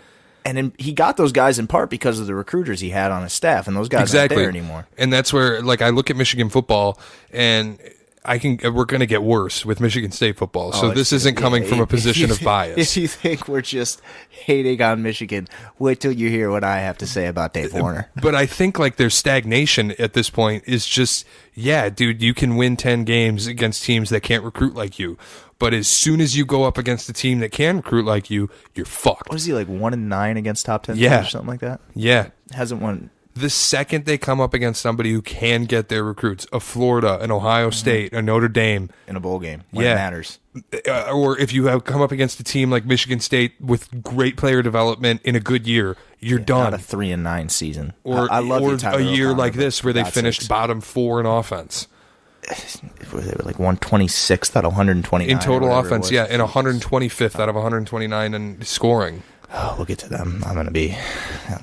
And he got those guys in part because of the recruiters he had on his staff, and those guys aren't there anymore. And that's where, I look at Michigan football, and we're going to get worse with Michigan State football. So this isn't coming from a position of bias. If you think we're just hating on Michigan, wait till you hear what I have to say about Dave Warner. But I think their stagnation at this point is just, yeah, dude, you can win 10 games against teams that can't recruit like you. But as soon as you go up against a team that can recruit like you, you're fucked. What is he, 1-9 against top 10 teams or something like that? Yeah. Hasn't won. The second they come up against somebody who can get their recruits, a Florida, an Ohio State, a Notre Dame. In a bowl game, when it matters. Or if you have come up against a team like Michigan State with great player development in a good year, you're done. Not a 3-9 season. Or, I love a year like this where they finished bottom 4 in offense. They were 126th out of 129. In total offense, yeah, and 125th out of 129 in scoring. Oh, we'll get to them. I'm going to be...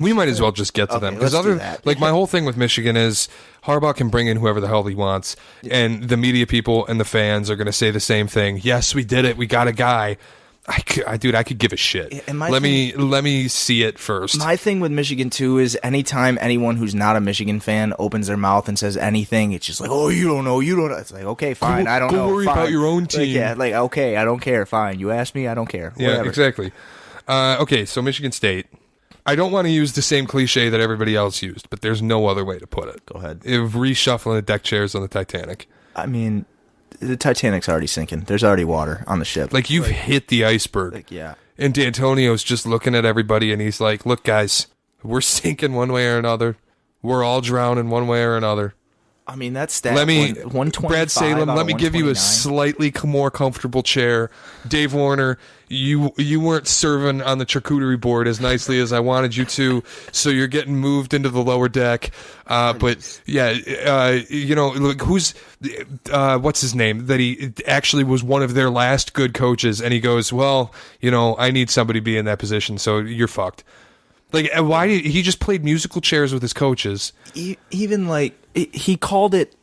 We might as well just get to them. Because my whole thing with Michigan is Harbaugh can bring in whoever the hell he wants, and the media people and the fans are going to say the same thing. Yes, we did it. We got a guy. I could give a shit. Let me see it first. My thing with Michigan, too, is anytime anyone who's not a Michigan fan opens their mouth and says anything, it's just oh, you don't know. It's like, okay, fine, I don't know. Go worry about your own team. Okay, I don't care, fine. You asked me, I don't care. Yeah, whatever. Exactly. Okay, so Michigan State. I don't want to use the same cliche that everybody else used, but there's no other way to put it. Go ahead. Reshuffling the deck chairs on the Titanic. I mean, the Titanic's already sinking. There's already water on the ship. You've hit the iceberg. Yeah. And D'Antonio's just looking at everybody, and he's like, look, guys, we're sinking one way or another. We're all drowning one way or another. I mean, that's stat. 125. Brad Salem, let me give you a slightly more comfortable chair. Dave Warner, you weren't serving on the charcuterie board as nicely as I wanted you to, so you're getting moved into the lower deck. But yeah, who's what's his name? That he actually was one of their last good coaches, and he goes, well, I need somebody to be in that position, so you're fucked. Why did he just played musical chairs with his coaches? He called it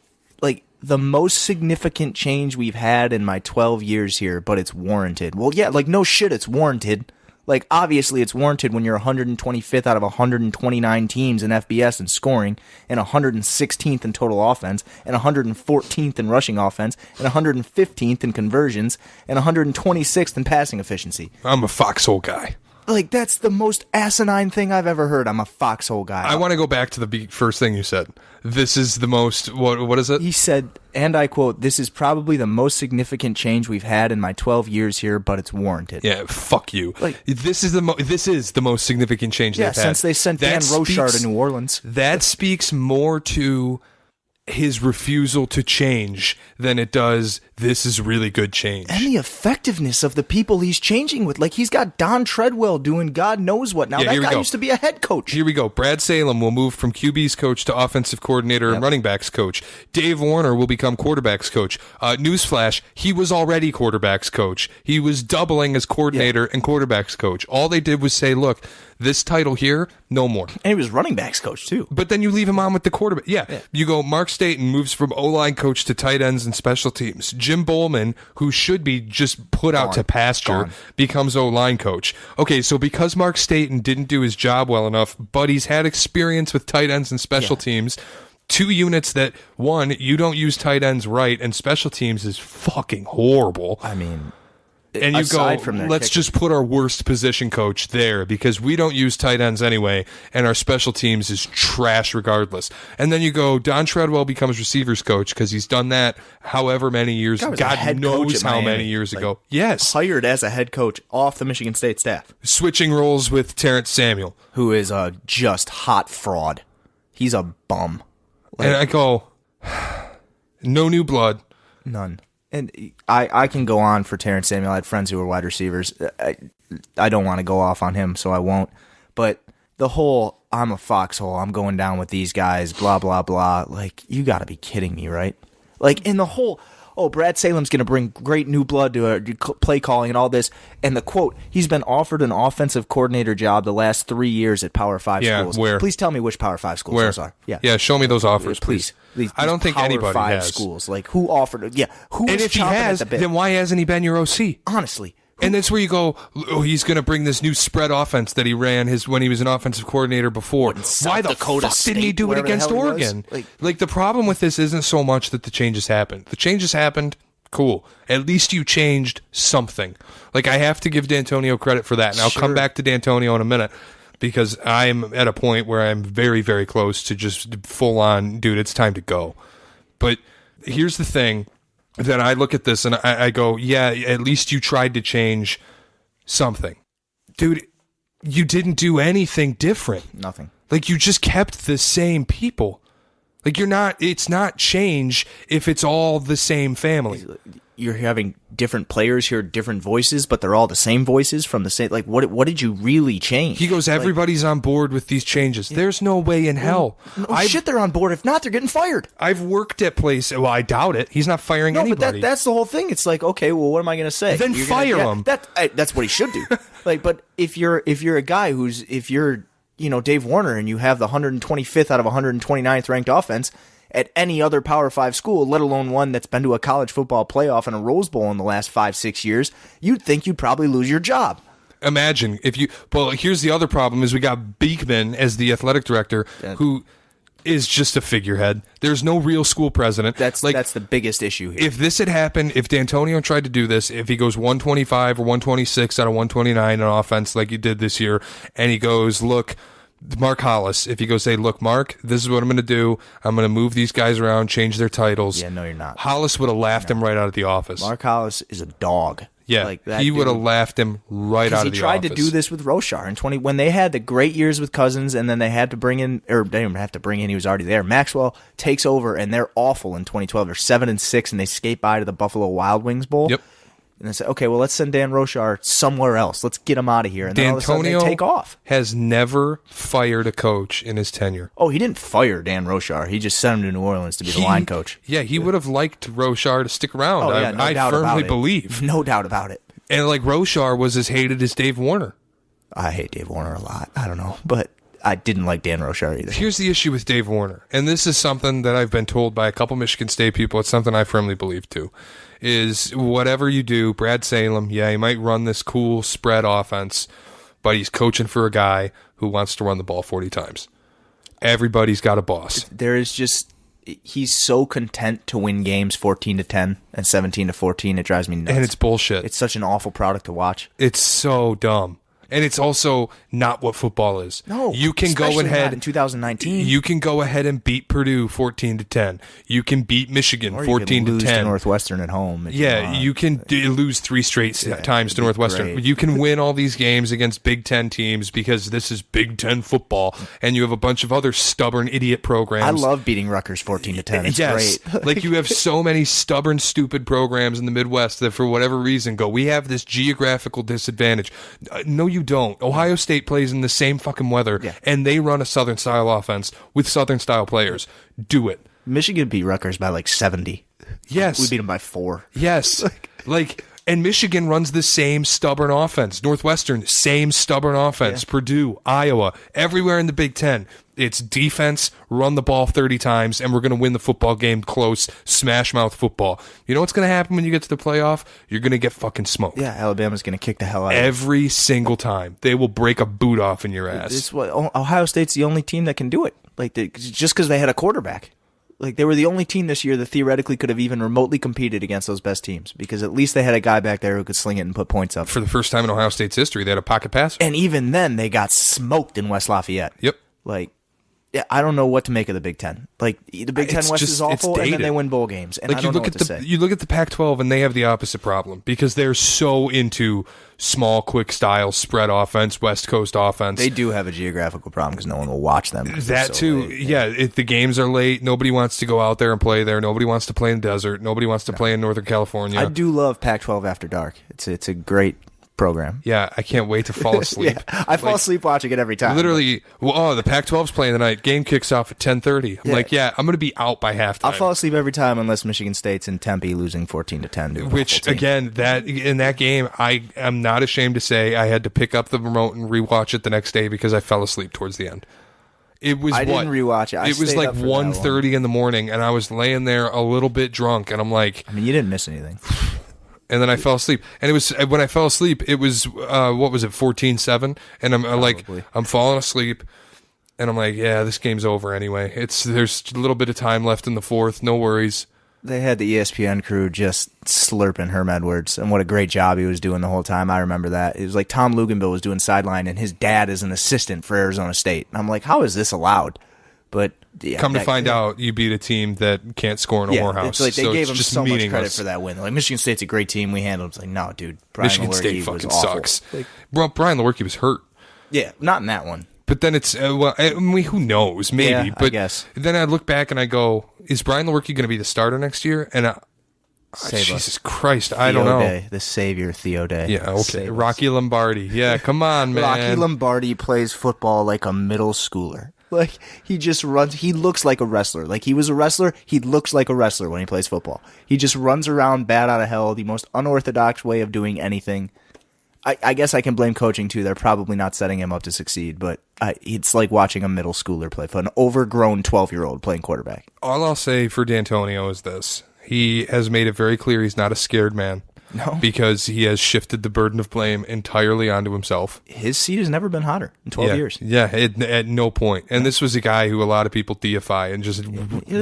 the most significant change we've had in my 12 years here, but it's warranted. Well, yeah, no shit, it's warranted. Obviously it's warranted when you're 125th out of 129 teams in FBS in scoring, and 116th in total offense, and 114th in rushing offense, and 115th in conversions, and 126th in passing efficiency. I'm a foxhole guy. That's the most asinine thing I've ever heard. I'm a foxhole guy. I want to go back to the first thing you said. This is the most, what is it? He said, and I quote, "This is probably the most significant change we've had in my 12 years here, but it's warranted." Yeah, fuck you. This is the most significant change they've had. Yeah, since they sent Dan Rochard to New Orleans. That speaks more to his refusal to change than it does this is really good change. And the effectiveness of the people he's changing with. He's got Don Treadwell doing God knows what. Now, that guy used to be a head coach. Here we go. Brad Salem will move from QB's coach to offensive coordinator and running backs coach. Dave Warner will become quarterbacks coach. Newsflash, he was already quarterbacks coach. He was doubling as coordinator and quarterbacks coach. All they did was say, look, this title here, no more. And he was running backs coach, too. But then you leave him on with the quarterback. Yeah. You go, Mark Staten moves from O-line coach to tight ends and special teams. Jim Bowman, who should be just put out to pasture, becomes O-line coach. Okay, so because Mark Staten didn't do his job well enough, but he's had experience with tight ends and special teams, two units that, one, you don't use tight ends right, and special teams is fucking horrible. I mean... And you go, let's just put our worst position coach there because we don't use tight ends anyway, and our special teams is trash regardless. And then you go, Don Treadwell becomes receivers coach because he's done that however many years, God knows how many years ago. Yes. Hired as a head coach off the Michigan State staff. Switching roles with Terrence Samuel. Who is a just hot fraud. He's a bum. And I go, no new blood. None. And I can go on for Terrence Samuel. I had friends who were wide receivers. I don't want to go off on him, so I won't. But the whole, I'm a foxhole, I'm going down with these guys, blah, blah, blah. Like, you got to be kidding me, right? Like, in the whole, Brad Salem's going to bring great new blood to play calling and all this. And the quote, he's been offered an offensive coordinator job the last 3 years at Power 5 schools. Where? Please tell me which Power 5 schools those are. Yeah, show me those offers, please. These I don't think Power anybody 5 has. schools. Like, who offered it? Yeah, who and is if he chomping has, at the bit? then why hasn't he been your OC? Honestly. And that's where you go, he's going to bring this new spread offense that he ran when he was an offensive coordinator before. Why the fuck didn't he do it against Oregon? Like, the problem with this isn't so much that the changes happened. The changes happened, cool. At least you changed something. Like, I have to give D'Antonio credit for that, and I'll come back to D'Antonio in a minute because I'm at a point where I'm very, very close to just full on, dude, it's time to go. But here's the thing. Then I look at this and I go, yeah, at least you tried to change something. Dude, you didn't do anything different. Nothing. Like, you just kept the same people. Like, it's not change if it's all the same family. You're having different players hear different voices, but they're all the same voices from the same. Like, what did you really change? He goes, everybody's on board with these changes. There's no way in hell. Shit, they're on board. If not, they're getting fired. I've worked at places. Well, I doubt it. He's not firing anybody. But that's the whole thing. It's like, okay, well, what am I going to say? Then fire him. That's what he should do. Like, but if you're a guy if you're Dave Warner and you have the 125th out of 129th ranked offense at any other Power 5 school, let alone one that's been to a college football playoff and a Rose Bowl in the last 5-6 years, you'd think you'd probably lose your job. Imagine if you. Well, here's the other problem: is we got Beekman as the athletic director, who is just a figurehead. There's no real school president. That's the biggest issue here. If this had happened, if D'Antonio tried to do this, if he goes 125 or 126 out of 129 on offense like he did this year, and he goes, look, Mark Hollis, if he goes, say, look, Mark, this is what I'm going to do. I'm going to move these guys around, change their titles. Yeah, no, you're not. Hollis would have laughed him right out of the office. Mark Hollis is a dog. Yeah, like that he would have laughed him right out of the office. He tried to do this with Roshar in when they had the great years with Cousins, and then they had to bring in, or they didn't have to bring in, he was already there. Maxwell takes over, and they're awful in 2012. They're 7-6, and they skate by to the Buffalo Wild Wings Bowl. Yep. And they say, okay, well, let's send Dan Roshar somewhere else. Let's get him out of here. And then all of a sudden they take off. Has never fired a coach in his tenure. Oh, he didn't fire Dan Roshar. He just sent him to New Orleans to be the line coach. Yeah, he would have liked Roshar to stick around. Oh, yeah, I firmly believe. No doubt about it. And like Roshar was as hated as Dave Warner. I hate Dave Warner a lot. I don't know. But I didn't like Dan Roshar either. Here's the issue with Dave Warner. And this is something that I've been told by a couple Michigan State people. It's something I firmly believe too. Is whatever you do, Brad Salem, yeah, he might run this cool spread offense, but he's coaching for a guy who wants to run the ball 40 times. Everybody's got a boss. There is just, he's so content to win games 14-10 and 17-14. It drives me nuts. And it's bullshit. It's such an awful product to watch. It's so dumb. And it's also not what football is. No, you can go ahead not in 2019. You can go ahead and beat Purdue 14-10. You can beat Michigan 14-10. Lose to Northwestern at home. Yeah, you can lose 3 straight times to Northwestern. Great. You can win all these games against Big Ten teams because this is Big Ten football, and you have a bunch of other stubborn idiot programs. I love beating Rutgers 14-10. It's great. Like you have so many stubborn, stupid programs in the Midwest that for whatever reason go, we have this geographical disadvantage. No, you don't. Ohio State plays in the same fucking weather, and they run a Southern-style offense with Southern-style players. Do it. Michigan beat Rutgers by like 70. Yes. We beat them by 4. Yes. And Michigan runs the same stubborn offense. Northwestern, same stubborn offense. Yeah. Purdue, Iowa, everywhere in the Big Ten. It's defense, run the ball 30 times, and we're going to win the football game close, smash mouth football. You know what's going to happen when you get to the playoff? You're going to get fucking smoked. Yeah, Alabama's going to kick the hell out of you. Every single time. They will break a boot off in your ass. Ohio State's the only team that can do it. Like just because they had a quarterback. Like, they were the only team this year that theoretically could have even remotely competed against those best teams, because at least they had a guy back there who could sling it and put points up. For the first time in Ohio State's history, they had a pocket passer. And even then, they got smoked in West Lafayette. Yep. Like, yeah, I don't know what to make of the Big Ten. Like, the Big Ten West is awful, and then they win bowl games. And like, I don't know what to say. You look at the Pac-12, and they have the opposite problem because they're so into small, quick style, spread offense, West Coast offense. They do have a geographical problem because no one will watch them. That too. Yeah, if the games are late, nobody wants to go out there and play there. Nobody wants to play in the desert. Nobody wants to play in Northern California. I do love Pac-12 After Dark. It's a great program. Yeah, I can't wait to fall asleep. I fall asleep watching it every time. Literally, the Pac-12's playing tonight. Game kicks off at 10:30. I'm like, I'm going to be out by halftime. I'll fall asleep every time unless Michigan State's in Tempe losing 14-10. Which, again, in that game, I am not ashamed to say I had to pick up the remote and rewatch it the next day because I fell asleep towards the end. It was I didn't rewatch it. It was like 1:30 in the morning, and I was laying there a little bit drunk, and I'm like... I mean, you didn't miss anything. And then I fell asleep. And it was when I fell asleep, it was, what was it, 14-7? And I'm falling asleep. And I'm like, yeah, this game's over anyway. There's a little bit of time left in the fourth. No worries. They had the ESPN crew just slurping Herm Edwards. And what a great job he was doing the whole time. I remember that. It was like Tom Luganville was doing sideline, and his dad is an assistant for Arizona State. And I'm like, how is this allowed? But yeah, come to find out, you beat a team that can't score in a whorehouse. It's like they gave him just so much credit meaningless. for that win. Like, Michigan State's a great team. We handled it. It's like, no, dude. Michigan State fucking was awful. sucks. Brian Lewerke was hurt. Yeah, not in that one. But then it's, who knows? Maybe. Yeah, but I guess. Then I look back and I go, is Brian Lewerke going to be the starter next year? And Jesus Christ, I don't know. Day, the savior Theo Day. Yeah, okay. Rocky Lombardi. Yeah, come on, man. Rocky Lombardi plays football like a middle schooler. Like, he just runs. He looks like a wrestler. Like, he was a wrestler. He looks like a wrestler when he plays football. He just runs around bat out of hell, the most unorthodox way of doing anything. I guess I can blame coaching, too. They're probably not setting him up to succeed, but it's like watching a middle schooler play for an overgrown 12-year-old playing quarterback. All I'll say for D'Antonio is this. He has made it very clear he's not a scared man. No. Because he has shifted the burden of blame entirely onto himself. His seat has never been hotter in 12 years. Yeah, at no point. And this was a guy who a lot of people deify and just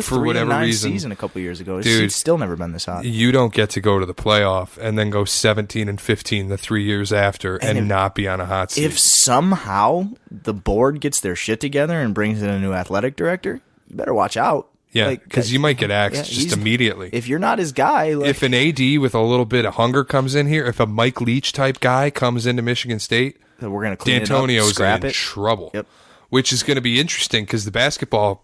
for whatever reason. Season a couple years ago. His seat's still never been this hot. You don't get to go to the playoff and then go 17-15 the 3 years after and not be on a hot seat. If somehow the board gets their shit together and brings in a new athletic director, you better watch out. Yeah, because you might get axed just immediately. If you're not his guy. If an AD with a little bit of hunger comes in here, if a Mike Leach type guy comes into Michigan State, then we're going to clean D'Antonio's it up, in trouble. Yep. Which is going to be interesting because the basketball,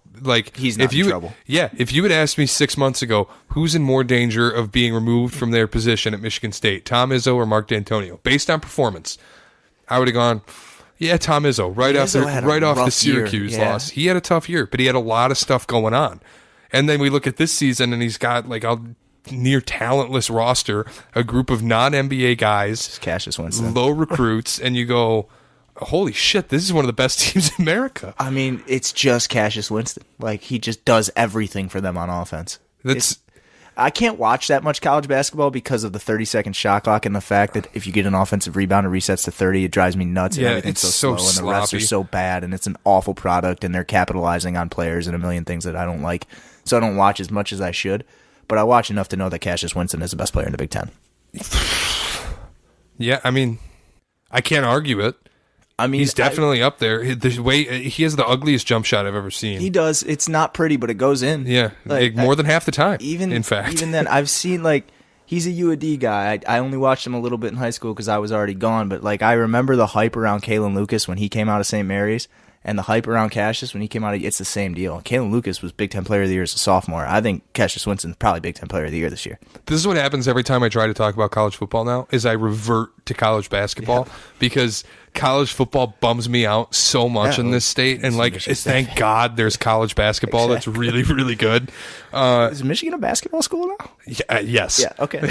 he's not in trouble. Yeah, if you had asked me 6 months ago, who's in more danger of being removed from their position at Michigan State, Tom Izzo or Mark D'Antonio, based on performance, I would have gone, yeah, Tom Izzo, right off the Syracuse loss. He had a tough year, but he had a lot of stuff going on. And then we look at this season, and he's got like a near talentless roster, a group of non-NBA guys, Cassius Winston, low recruits, and you go, holy shit, this is one of the best teams in America. I mean, it's just Cassius Winston. Like, he just does everything for them on offense. I can't watch that much college basketball because of the 30-second shot clock and the fact that if you get an offensive rebound, it resets to 30. It drives me nuts. And everything's so slow, and the refs are so bad, and it's an awful product, and they're capitalizing on players and a million things that I don't like. So I don't watch as much as I should, but I watch enough to know that Cassius Winston is the best player in the Big Ten. Yeah, I mean, I can't argue it. I mean, he's definitely up there. He has the ugliest jump shot I've ever seen. He does. It's not pretty, but it goes in. Yeah, more than half the time. In fact, even then, I've seen he's a UAD guy. I only watched him a little bit in high school because I was already gone. But I remember the hype around Kalen Lucas when he came out of St. Mary's, and the hype around Cassius when he came out. It's the same deal. Kalen Lucas was Big Ten Player of the Year as a sophomore. I think Cassius Winston's probably Big Ten Player of the Year this year. This is what happens every time I try to talk about college football now, is I revert to college basketball because college football bums me out so much in this state. And thank God there's college basketball that's really, really good. Is Michigan a basketball school now? Yes. Yeah, okay.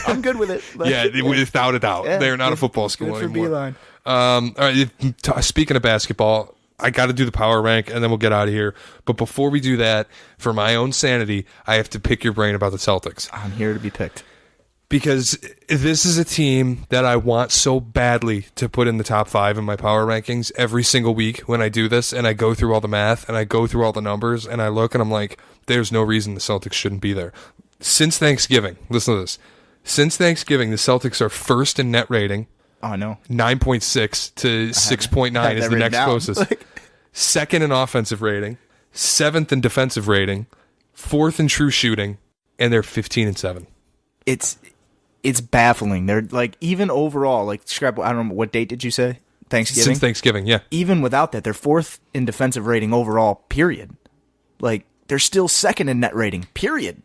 I'm good with it. Without a doubt. They're not a football school good anymore. For Beeline. All right, speaking of basketball, I got to do the power rank, and then we'll get out of here. But before we do that, for my own sanity, I have to pick your brain about the Celtics. I'm here to be picked. Because this is a team that I want so badly to put in the top 5 in my power rankings every single week when I do this, and I go through all the math, and I go through all the numbers, and I look, and I'm like, there's no reason the Celtics shouldn't be there. Since Thanksgiving, listen to this. Since Thanksgiving, the Celtics are first in net rating. Oh, I know. 9.6 to 6.9 is the next closest. Second in offensive rating, seventh in defensive rating, fourth in true shooting, and they're 15-7. It's baffling. They're like, even overall, like, scrap. I don't know, what date did you say? Thanksgiving? Since Thanksgiving, yeah. Even without that, they're fourth in defensive rating overall, period. Like, they're still second in net rating, period.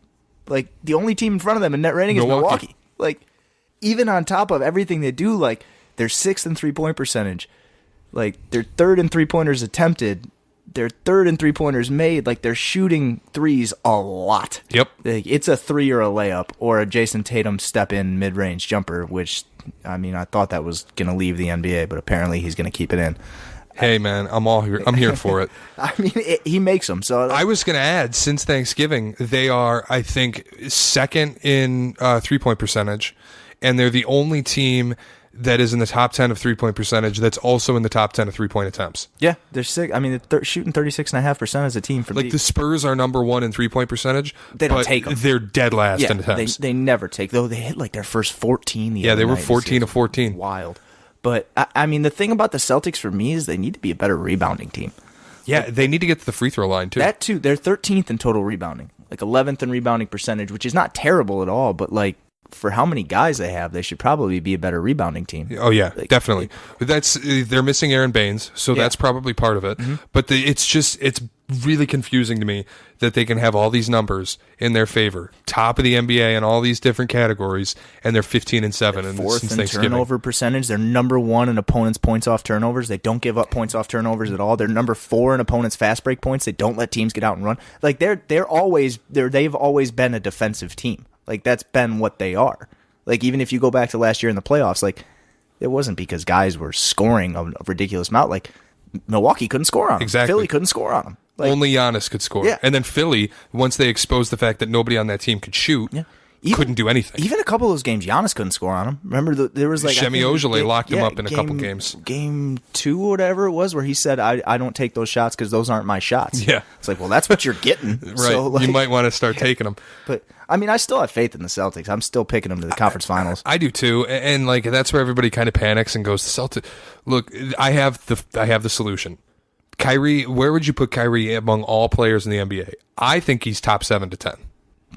Like, the only team in front of them in net rating is Milwaukee. Like, even on top of everything they do, like, they're sixth in three-point percentage. Like, they're third in three-pointers attempted. They're third in three-pointers made. Like, they're shooting threes a lot. Yep. Like, it's a three or a layup or a Jason Tatum step-in mid-range jumper, which, I mean, I thought that was going to leave the NBA, but apparently he's going to keep it in. Hey, man, I'm here for it. I mean, he makes them. So I was going to add, since Thanksgiving, they are, I think, second in three-point percentage, and they're the only team that is in the top 10 of three-point percentage that's also in the top 10 of three-point attempts. Yeah, they're sick. I mean, they're shooting 36.5% as a team. From like, the Spurs are number one in three-point percentage. They don't take them. They're dead last in attempts. They never take, though they hit like their first 14 the Yeah, other they were night. 14 of 14. Wild. But, I mean, the thing about the Celtics for me is they need to be a better rebounding team. Yeah, they need to get to the free throw line, too. That, too. They're 13th in total rebounding. Like, 11th in rebounding percentage, which is not terrible at all. But, like, for how many guys they have, they should probably be a better rebounding team. Oh, yeah, definitely. But they're missing Aaron Baines, so that's probably part of it. Mm-hmm. But it's really confusing to me that they can have all these numbers in their favor, top of the NBA in all these different categories, and they're 15-7 and Fourth since in Thanksgiving. turnover percentage. They're number one in opponents' points off turnovers. They don't give up points off turnovers at all. They're number 4 in opponents' fast break points. They don't let teams get out and run. Like they've always been a defensive team. Like that's been what they are. Like even if you go back to last year in the playoffs, like it wasn't because guys were scoring a ridiculous amount. Like Milwaukee couldn't score on them. Exactly. Philly couldn't score on them. Like, only Giannis could score. Yeah. And then Philly, once they exposed the fact that nobody on that team could shoot, couldn't do anything. Even a couple of those games, Giannis couldn't score on him. Remember, there was like Shemi Ojeleye locked him up in a couple games. Game 2 or whatever it was, where he said, I don't take those shots because those aren't my shots. Yeah. It's like, well, that's what you're getting. Right. So, like, you might want to start taking them. But, I mean, I still have faith in the Celtics. I'm still picking them to the conference finals. I do too, and like that's where everybody kind of panics and goes, the Celtics. Look, I have the solution. Kyrie, where would you put Kyrie among all players in the NBA? I think he's top 7 to 10.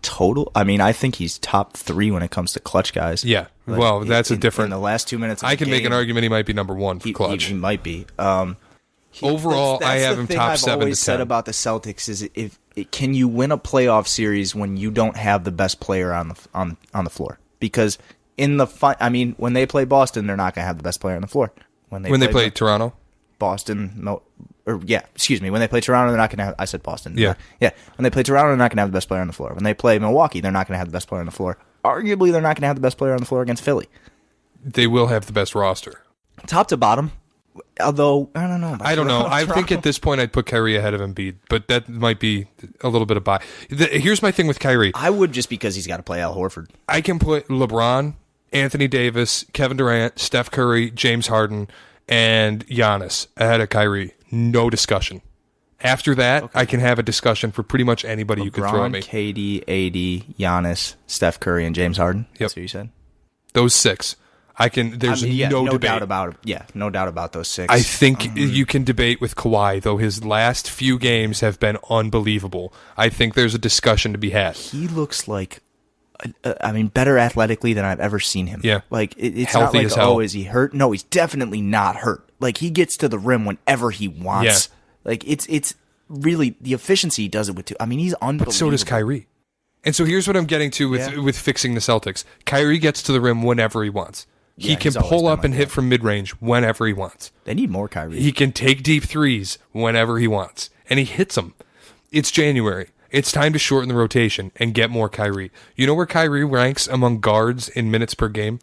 Total? I mean, I think he's top 3 when it comes to clutch guys. Yeah. Like, well, that's a different. In the last 2 minutes of I the can make an game, argument he might be number 1 for clutch. He might be. Overall, I have him top 7 to 10. That's the thing I've always said about the Celtics is can you win a playoff series when you don't have the best player on the floor? Because in the when they play Boston, they're not going to have the best player on the floor. When they play Toronto, Boston, when they play Toronto, they're not going to have. I said Boston. Yeah. When they play Toronto, they're not going to have the best player on the floor. When they play Milwaukee, they're not going to have the best player on the floor. Arguably, they're not going to have the best player on the floor against Philly. they will have the best roster. Top to bottom. Although, I don't know. I don't know. I think at this point I'd put Kyrie ahead of Embiid, but that might be a little bit of bias. Here's my thing with Kyrie. I would, just because he's got to play Al Horford. I can put LeBron, Anthony Davis, Kevin Durant, Steph Curry, James Harden, and Giannis ahead of Kyrie. No discussion. After that, okay, I can have a discussion for pretty much anybody you can throw at me. KD, AD, Giannis, Steph Curry, and James Harden. Yep. That's what you said? Those six. There's no debate. Doubt about it. Yeah, no doubt about those six. I think you can debate with Kawhi, though his last few games have been unbelievable. I think there's a discussion to be had. He looks like, better athletically than I've ever seen him. Yeah. Like, it's healthy not like, as hell. oh, is he hurt? No, he's definitely not hurt. Like, he gets to the rim whenever he wants. Yeah. Like, it's really, the efficiency he does it with, too. I mean, he's unbelievable. But so does Kyrie. And so here's what I'm getting to with fixing the Celtics. Kyrie gets to the rim whenever he wants. He can pull up and hit from mid-range whenever he wants. They need more Kyrie. He can take deep threes whenever he wants. And he hits them. It's January. It's time to shorten the rotation and get more Kyrie. You know where Kyrie ranks among guards in minutes per game?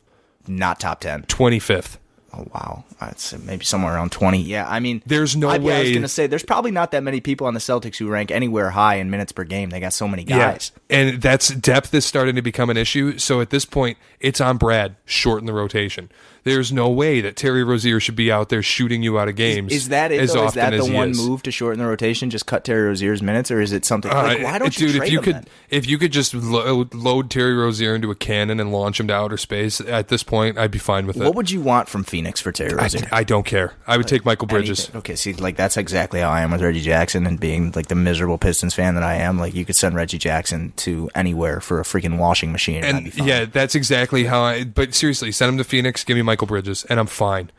Not top 10. 25th. Oh, wow. That's maybe somewhere around 20. Yeah, I mean, there's no way. I was going to say, there's probably not that many people on the Celtics who rank anywhere high in minutes per game. They got so many guys. Yeah. And that's depth is starting to become an issue. So at this point, it's on Brad. Shorten the rotation. There's no way that Terry Rozier should be out there shooting you out of games. Is that it? As Though? Is often that as the he one is. move to shorten the rotation? Just cut Terry Rozier's minutes, or is it something like why don't you dude, trade if you him could, then? if you could just load Terry Rozier into a cannon and launch him to outer space, at this point, I'd be fine with it. What would you want from Phoenix for Terry Rozier? I don't care. I would take Michael Bridges. Anything. Okay, see, like that's exactly how I am with Reggie Jackson, and being like the miserable Pistons fan that I am. Like you could send Reggie Jackson to anywhere for a freaking washing machine, and I'd be fine. Yeah, that's exactly how I. But seriously, send him to Phoenix. Give me Michael Bridges, and I'm fine.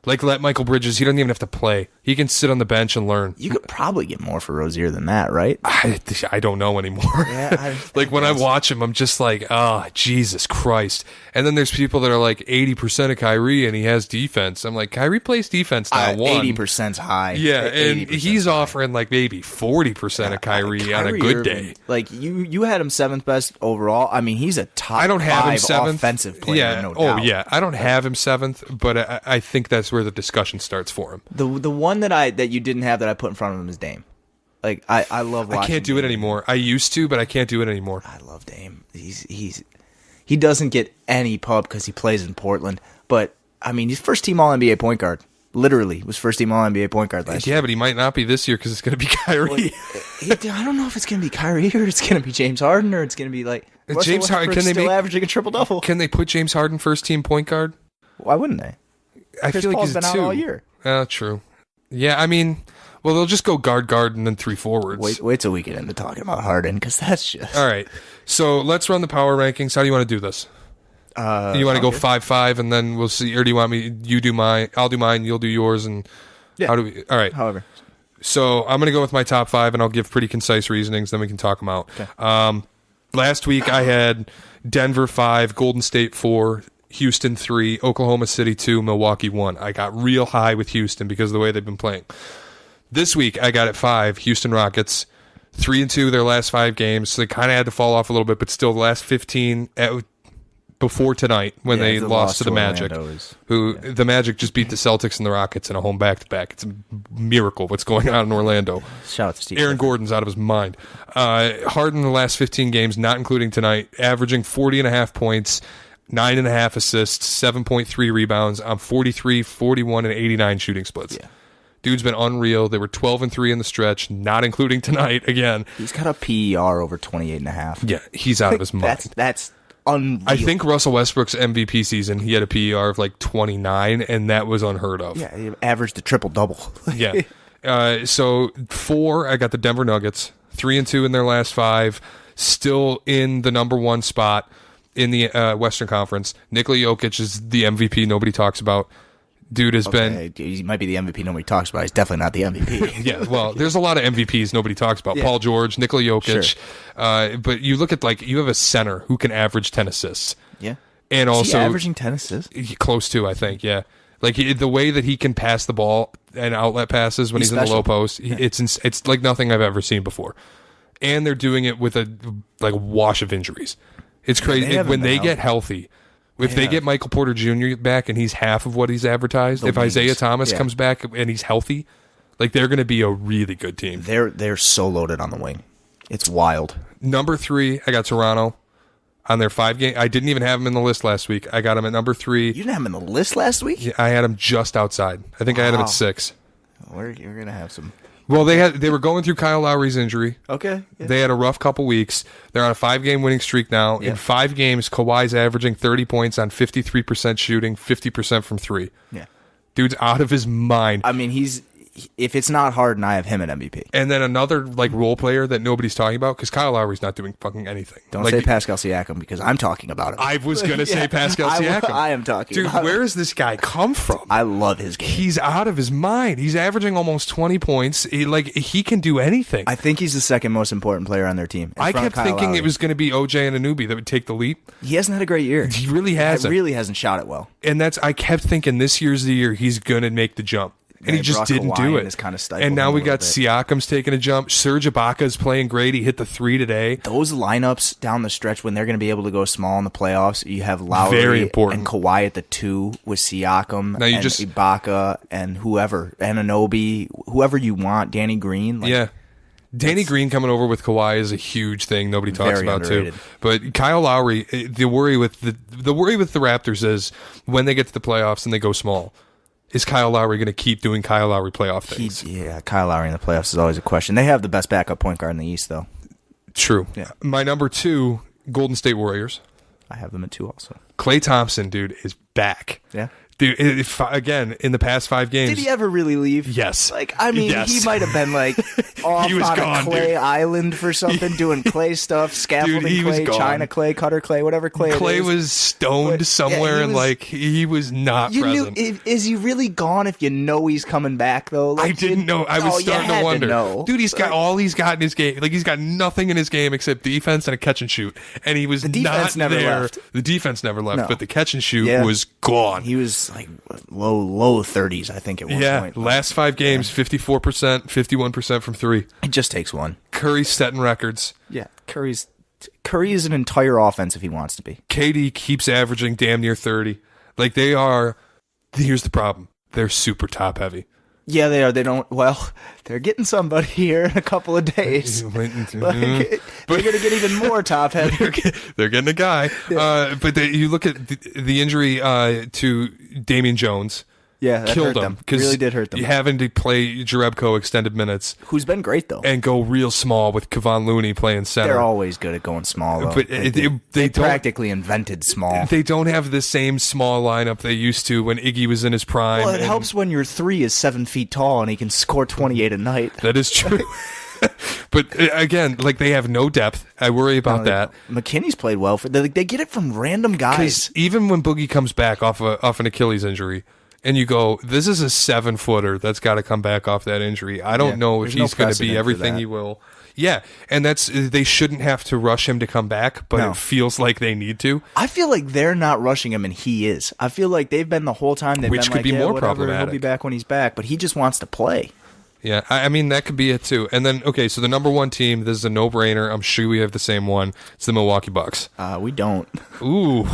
Like, let Michael Bridges, he doesn't even have to play. He can sit on the bench and learn. You could probably get more for Rozier than that, right? I don't know anymore. Yeah, like, when I watch him, I'm just like, oh, Jesus Christ. And then there's people that are like 80% of Kyrie, and he has defense. I'm like, Kyrie plays defense now, 80%'s high. Yeah, and 80% he's high. offering like maybe 40% of Kyrie on a good Irving, day. Like, you had him 7th best overall. I mean, he's a top I don't have him 5 7th. offensive player, Yeah. no Oh, doubt. yeah. I don't have him 7th, but I think that's where the discussion starts for him. The one that you didn't have that I put in front of him is Dame. Like I love watching. I can't do it anymore. I used to, but I can't do it anymore. I love Dame. He doesn't get any pub because he plays in Portland. But I mean, he's first team All NBA point guard. Literally was first team All NBA point guard last year. Yeah, but he might not be this year because it's going to be Kyrie. I don't know if it's gonna be Kyrie or it's gonna be James Harden or it's gonna be like James Harden. Can they still make averaging a triple double? Can they put James Harden first team point guard? Why wouldn't they? I Chris feel like Paul's he's been a out 2. all year. True. Yeah, I mean, well, they'll just go guard, and then 3 forwards. Wait till we get into talking about Harden because that's just All right. So let's run the power rankings. How do you want to do this? You want to go 5-5, and then we'll see, or do you want me? You do mine. I'll do mine. You'll do yours, and how do we? All right. However, So I'm going to go with my top 5, and I'll give pretty concise reasonings. Then we can talk them out. Okay. Last week I had Denver 5, Golden State 4, Houston 3, Oklahoma City 2, Milwaukee 1. I got real high with Houston because of the way they've been playing. This week I got at 5, Houston Rockets 3-2 their last 5 games. So they kind of had to fall off a little bit, but still the last 15 before tonight when they lost to the Magic. The Magic just beat the Celtics and the Rockets in a home back-to-back. It's a miracle what's going on in Orlando. shout out to Steve. Aaron Gordon's out of his mind. Harden the last 15 games, not including tonight, averaging 40.5 points, 9.5 assists, 7.3 rebounds on 43, 41, and 89 shooting splits. Yeah. Dude's been unreal. They were 12-3 in the stretch, not including tonight again. He's got a PER over 28.5. Yeah, he's out of his mind. That's unreal. I think Russell Westbrook's MVP season, he had a PER of like 29, and that was unheard of. Yeah, he averaged a triple-double. Yeah. So 4, I got the Denver Nuggets, 3-2 in their last 5, still in the number 1 spot in the Western Conference. Nikola Jokic is the MVP nobody talks about. Dude has been... He might be the MVP nobody talks about. He's definitely not the MVP. Yeah, well, there's a lot of MVPs nobody talks about. Yeah. Paul George, Nikola Jokic. Sure. But you look at, like, you have a center who can average 10 assists. Yeah. And is also... he averaging 10 assists? Close to, I think, yeah. Like, the way that he can pass the ball and outlet passes when he's in the low post, it's like nothing I've ever seen before. And they're doing it with a wash of injuries. It's crazy. When they get healthy... If they get Michael Porter Jr. back and he's half of what he's advertised, if Isaiah Thomas comes back and he's healthy, like they're going to be a really good team. They're so loaded on the wing. It's wild. Number 3, I got Toronto on their 5 game. I didn't even have them in the list last week. I got them at number 3. You didn't have them in the list last week? Yeah, I had them just outside. I think I had them at 6. You're going to have some... Well, they were going through Kyle Lowry's injury. Okay. Yeah. They had a rough couple weeks. They're on a 5-game winning streak now. Yeah. In 5 games, Kawhi's averaging 30 points on 53% shooting, 50% from 3. Yeah. Dude's out of his mind. I mean, if it's not Harden, I have him at MVP. And then another role player that nobody's talking about because Kyle Lowry's not doing fucking anything. Don't say Pascal Siakam because I'm talking about him. I was going to say Pascal Siakam. I am talking about him. Dude, where does this guy come from? I love his game. He's out of his mind. He's averaging almost 20 points. He can do anything. I think he's the second most important player on their team. I kept thinking it was going to be OJ and Anunoby that would take the leap. He hasn't had a great year. He really hasn't. He really hasn't shot it well. And I kept thinking this year's the year he's going to make the jump. And he just didn't do it. And now we got Siakam's taking a jump. Serge Ibaka's playing great. He hit the 3 today. Those lineups down the stretch when they're going to be able to go small in the playoffs, you have Lowry Very important. and Kawhi at the 2 with Siakam and Ibaka and whoever, Anunoby, whoever you want, Danny Green. Yeah. Danny Green coming over with Kawhi is a huge thing. Nobody talks Very about underrated. too. But Kyle Lowry, the worry with the Raptors is when they get to the playoffs and they go small. Is Kyle Lowry going to keep doing Kyle Lowry playoff things? Kyle Lowry in the playoffs is always a question. They have the best backup point guard in the East, though. True. Yeah. My number 2, Golden State Warriors. I have them at 2 also. Klay Thompson, dude, is back. Yeah. Dude, again, in the past 5 games. Did he ever really leave? Yes. He might have been off He was on gone, a Clay dude. Island for something, doing Clay stuff, scaffolding he was Clay, gone. China Clay, Cutter Clay, whatever Clay it Clay is. was stoned But, somewhere yeah, and he was not You present. knew, is he really gone if you know he's coming back, though? I didn't know. I was starting to wonder. Dude, he's got all he's got in his game. He's got nothing in his game except defense and a catch and shoot. And he was The defense not never there. left. The defense never left, No. but the catch and shoot Yeah. was gone. He was low 30s, I think, at one point. Last 5 games, 54%, 51% from 3. It just takes one. Curry's setting records. Yeah, Curry is an entire offense if he wants to be. KD keeps averaging damn near 30. They are. Here's the problem. They're super top heavy. Yeah, they are. They're getting somebody here in a couple of days. They're going to get even more top heavy. They're getting a guy. But you look at the injury to Damian Jones. Yeah, that killed hurt them. them. Really did hurt them. Having to play Jerebko extended minutes. Who's been great, though. And go real small with Kevon Looney playing center. They're always good at going small, though. But they they don't, practically invented small. They don't have the same small lineup they used to when Iggy was in his prime. Well, it helps when your 3 is 7 feet tall and he can score 28 a night. That is true. But again, they have no depth. I worry about that. McKinney's played well. They get it from random guys. Because even when Boogie comes back off an Achilles injury, and you go, this is a 7-footer that's got to come back off that injury. I don't know if he's going to be everything he will. Yeah, and they shouldn't have to rush him to come back, but it feels like they need to. I feel like they're not rushing him, and he is. I feel like they've been the whole time. Which could be more problematic. He'll be back when he's back, but he just wants to play. Yeah, I mean, that could be it too. And then, okay, so the number 1 team, this is a no-brainer. I'm sure we have the same one. It's the Milwaukee Bucks. We don't. Ooh.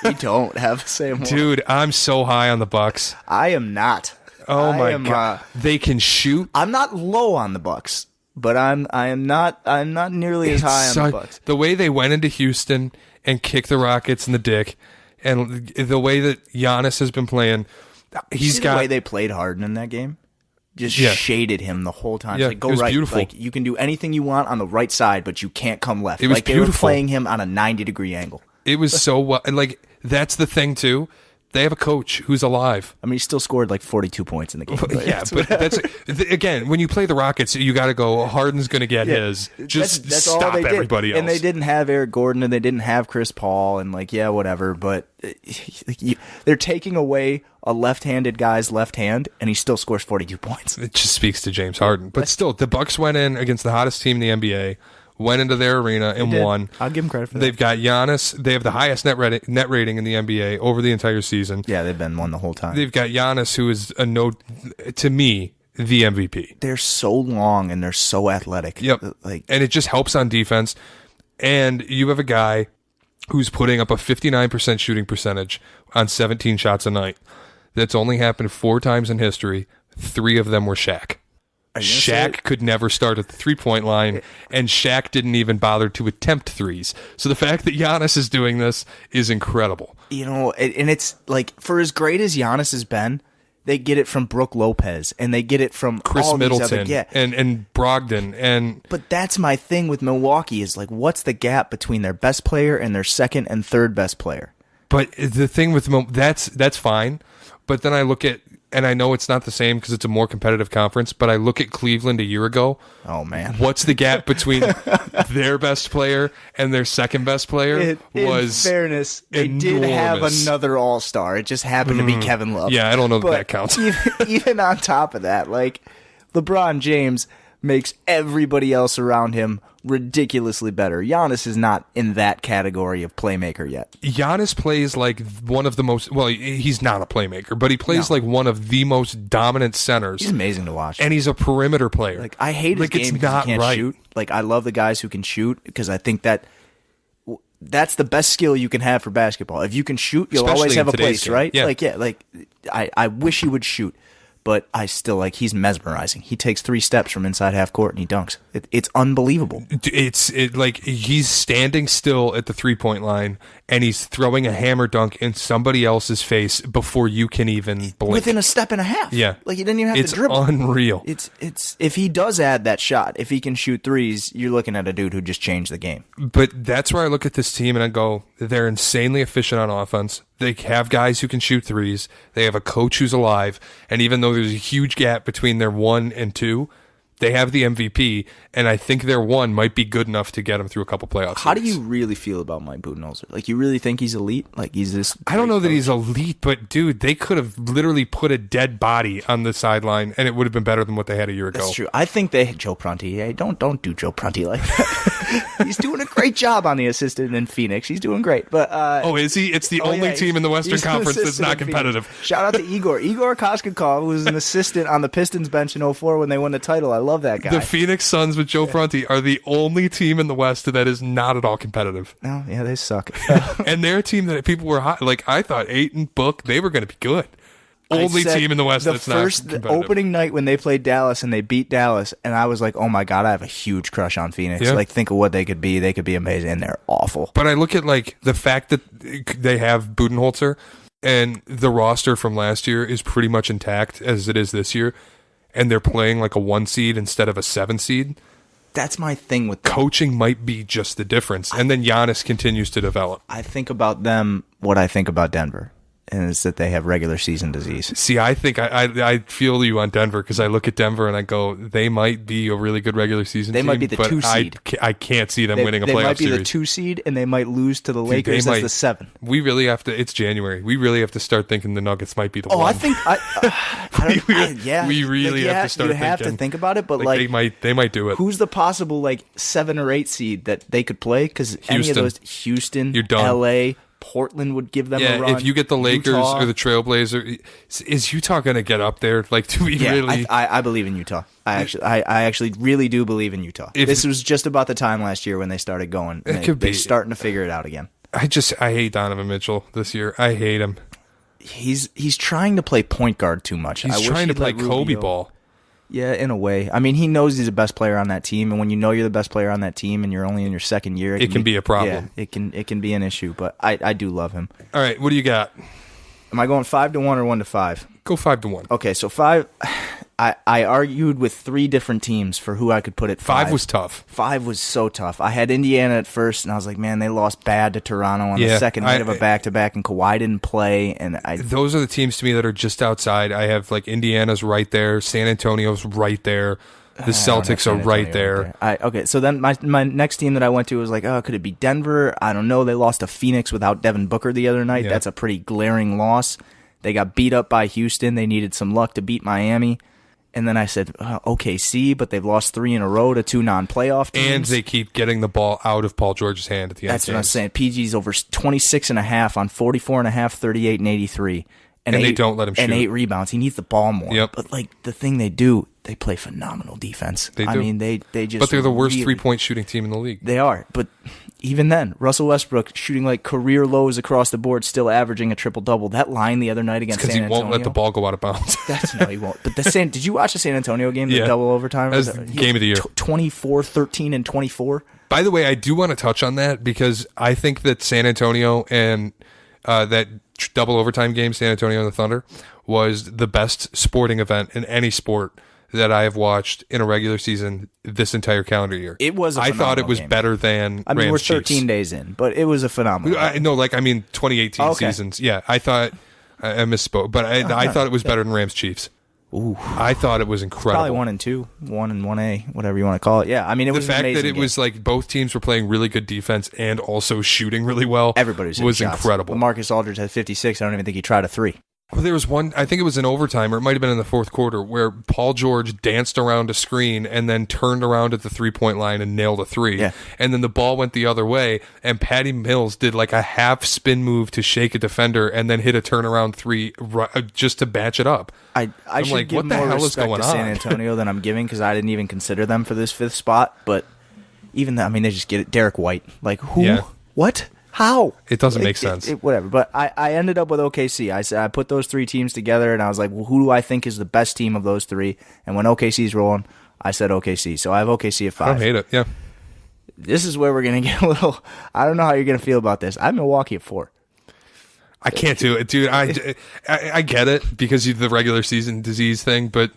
We don't have the same one. Dude, I'm so high on the Bucks. I am not. Oh my God. They can shoot. I'm not low on the Bucks, but I'm not nearly as high on the Bucks. The way they went into Houston and kicked the Rockets in the dick, and the way that Giannis has been playing, the way they played Harden in that game. Just shaded him the whole time. Yeah, It's go it was right. beautiful. You can do anything you want on the right side, but you can't come left. It was they were beautiful. playing him on a 90-degree angle. It was so well. And that's the thing too. They have a coach who's alive. I mean, he still scored 42 points in the game. But that's again, when you play the Rockets, you got to go. Harden's going to get his. Just that's stop all they did. everybody else. And they didn't have Eric Gordon, and they didn't have Chris Paul, and whatever. But they're taking away a left-handed guy's left hand, and he still scores 42 points. It just speaks to James Harden. But still, the Bucks went in against the hottest team in the NBA. Went into their arena and won. I'll give him credit for that. They've got Giannis. They have the highest net rating in the NBA over the entire season. Yeah, they've been one the whole time. They've got Giannis, who is to me, the MVP. They're so long and they're so athletic. Yep. And it just helps on defense. And you have a guy who's putting up a 59% shooting percentage on 17 shots a night. That's only happened 4 times in history. 3 of them were Shaq. Shaq could never start at the 3-point line, and Shaq didn't even bother to attempt threes. So the fact that Giannis is doing this is incredible. And it's for as great as Giannis has been, they get it from Brook Lopez, and they get it from Chris all Middleton these other, and Brogdon. But that's my thing with Milwaukee is what's the gap between their best player and their second and third best player? But the thing with that's fine. But then I look at, and I know it's not the same because it's a more competitive conference, but I look at Cleveland a year ago. Oh, man. What's the gap between their best player and their second best player? In fairness, they did have another all-star. It just happened to be Kevin Love. Yeah, I don't know that counts. even on top of that, LeBron James makes everybody else around him ridiculously better. Giannis is not in that category of playmaker yet. Giannis plays like one of the most, well, he's not a playmaker, but he plays like one of the most dominant centers. He's amazing to watch. And he's a perimeter player. I hate his game because he can't shoot. I love the guys who can shoot because I think that's the best skill you can have for basketball. If you can shoot, you'll Especially always have a today's place, game. right? Yeah. I wish he would shoot. but I still he's mesmerizing. He takes 3 steps from inside half court and he dunks. It's unbelievable. It's like he's standing still at the 3-point line and he's throwing a hammer dunk in somebody else's face before you can even blink. Within a step and a half. Yeah. Like, he didn't even have to dribble. It's unreal. It's if he does add that shot, if he can shoot threes, you're looking at a dude who just changed the game. But that's where I look at this team and I go, they're insanely efficient on offense. They have guys who can shoot threes. They have a coach who's alive. And even though there's a huge gap between their 1 and 2, they have the MVP, and I think their 1 might be good enough to get them through a couple playoffs. How do you really feel about Mike Budenholzer? Like, you really think he's elite? Like, he's this... I don't know that he's elite, but, dude, they could have literally put a dead body on the sideline, and it would have been better than what they had a year ago. That's true. I think they... Joe Prunty. Hey, don't do Joe Prunty like that. He's doing a great job on the assistant in Phoenix. He's doing great, but... is he? It's the only team in the Western Conference that's not competitive. Shout out to Igor. Igor Koskakov, who was an assistant on the Pistons bench in 2004 when they won the title. I love that guy. The Phoenix Suns with Joe Prunty are the only team in the West that is not at all competitive. No, yeah, they suck. And they're a team that people were hot. Like, I thought Ayton, Book, they were going to be good. Only team in the West that's not competitive. The opening night when they played Dallas and they beat Dallas, and I was like, oh my God, I have a huge crush on Phoenix. Yeah. Like, think of what they could be. They could be amazing, and they're awful. But I look at, like, the fact that they have Budenholzer and the roster from last year is pretty much intact as it is this year, and they're playing like a 1 seed instead of a 7 seed. That's my thing with them. Coaching might be just the difference. And then Giannis continues to develop. I think about them what I think about Denver, and it's that they have regular season disease. See, I think I feel you on Denver because I look at Denver and I go, they might be a really good regular season They team. might be the 2 seed. I can't see them winning a playoff series. They might be the 2 seed, and they might lose to the Lakers as the 7. We really have to. It's January. We really have to start thinking the Nuggets might be the 1. I think we really have to start. You have to think about it, but they might do it. Who's the possible 7 or 8 seed that they could play? Because any of those, Houston, you're done. LA. Portland would give them a run. If you get the Lakers Utah. or the Trailblazer, is Utah going to get up there? Like, do we really? I believe in Utah. I actually really do believe in Utah. This was just about the time last year when they started going. They're starting to figure it out again. I hate Donovan Mitchell this year. I hate him. He's trying to play point guard too much. He's trying to play Kobe ball. Yeah, in a way. I mean, he knows he's the best player on that team, and when you know you're the best player on that team and you're only in your 2nd year, it can be a problem. Yeah, it can be an issue, but I do love him. All right, what do you got? Am I going 5-1 or 1-5? Go 5-1. Okay, so 5. I argued with 3 different teams for who I could put at 5. 5 was tough. 5 was so tough. I had Indiana at first, and I was like, man, they lost bad to Toronto on the second night of a back-to-back, and Kawhi didn't play. And those are the teams to me that are just outside. I have Indiana's right there, San Antonio's right there, the Celtics are right there. Okay, so then my next team that I went to was could it be Denver? I don't know. They lost to Phoenix without Devin Booker the other night. Yeah. That's a pretty glaring loss. They got beat up by Houston. They needed some luck to beat Miami. And then I said, OKC, but they've lost 3 in a row to 2 non-playoff teams. And they keep getting the ball out of Paul George's hand at the end. That's what I'm saying. PG's over 26.5 on 44.5, 38, and 83. And they don't let him shoot. And 8 rebounds. He needs the ball more. Yep. But the thing they do, they play phenomenal defense. They do. I mean, they just. But they're the worst 3-point shooting team in the league. They are. But even then, Russell Westbrook shooting career lows across the board, still averaging a triple-double. That line the other night against San Antonio. Because he won't let the ball go out of bounds. No, he won't. But did you watch the San Antonio game, the double overtime? That was the game of the year. 24, 13, and 24. By the way, I do want to touch on that because I think that San Antonio and that double overtime game, San Antonio and the Thunder, was the best sporting event in any sport that I have watched in a regular season this entire calendar year. It was I thought it was game. Better than I mean, Rams we're 13 Chiefs. days in, but it was a phenomenal. 2018 seasons. Yeah, I thought I misspoke, but I thought it was better than Rams Chiefs. Ooh, I thought it was incredible. Probably 1 and 2, 1 and 1A, whatever you want to call it. Yeah, I mean, it was the fact an amazing that it game. was both teams were playing really good defense and also shooting really well. Everybody was incredible. Marcus Aldridge had 56. I don't even think he tried a 3. Well, there was one, I think it was in overtime, or it might have been in the 4th quarter, where Paul George danced around a screen and then turned around at the 3-point line and nailed a 3. Yeah. And then the ball went the other way, and Patty Mills did a half spin move to shake a defender and then hit a turnaround 3 just to batch it up. I should give more respect to San Antonio than I'm giving because I didn't even consider them for this 5th spot. But even that, I mean, they just get it. Derek White. Who? Yeah. What? How? It doesn't make sense. Whatever. But I ended up with OKC. I said I put those three teams together, and I was like, well, who do I think is the best team of those three? And when OKC's rolling, I said OKC. So I have OKC at 5. I don't hate it. Yeah. This is where we're going to get a little. I don't know how you're going to feel about this. I have Milwaukee at 4. I can't do it, dude. I get it because of the regular season disease thing, but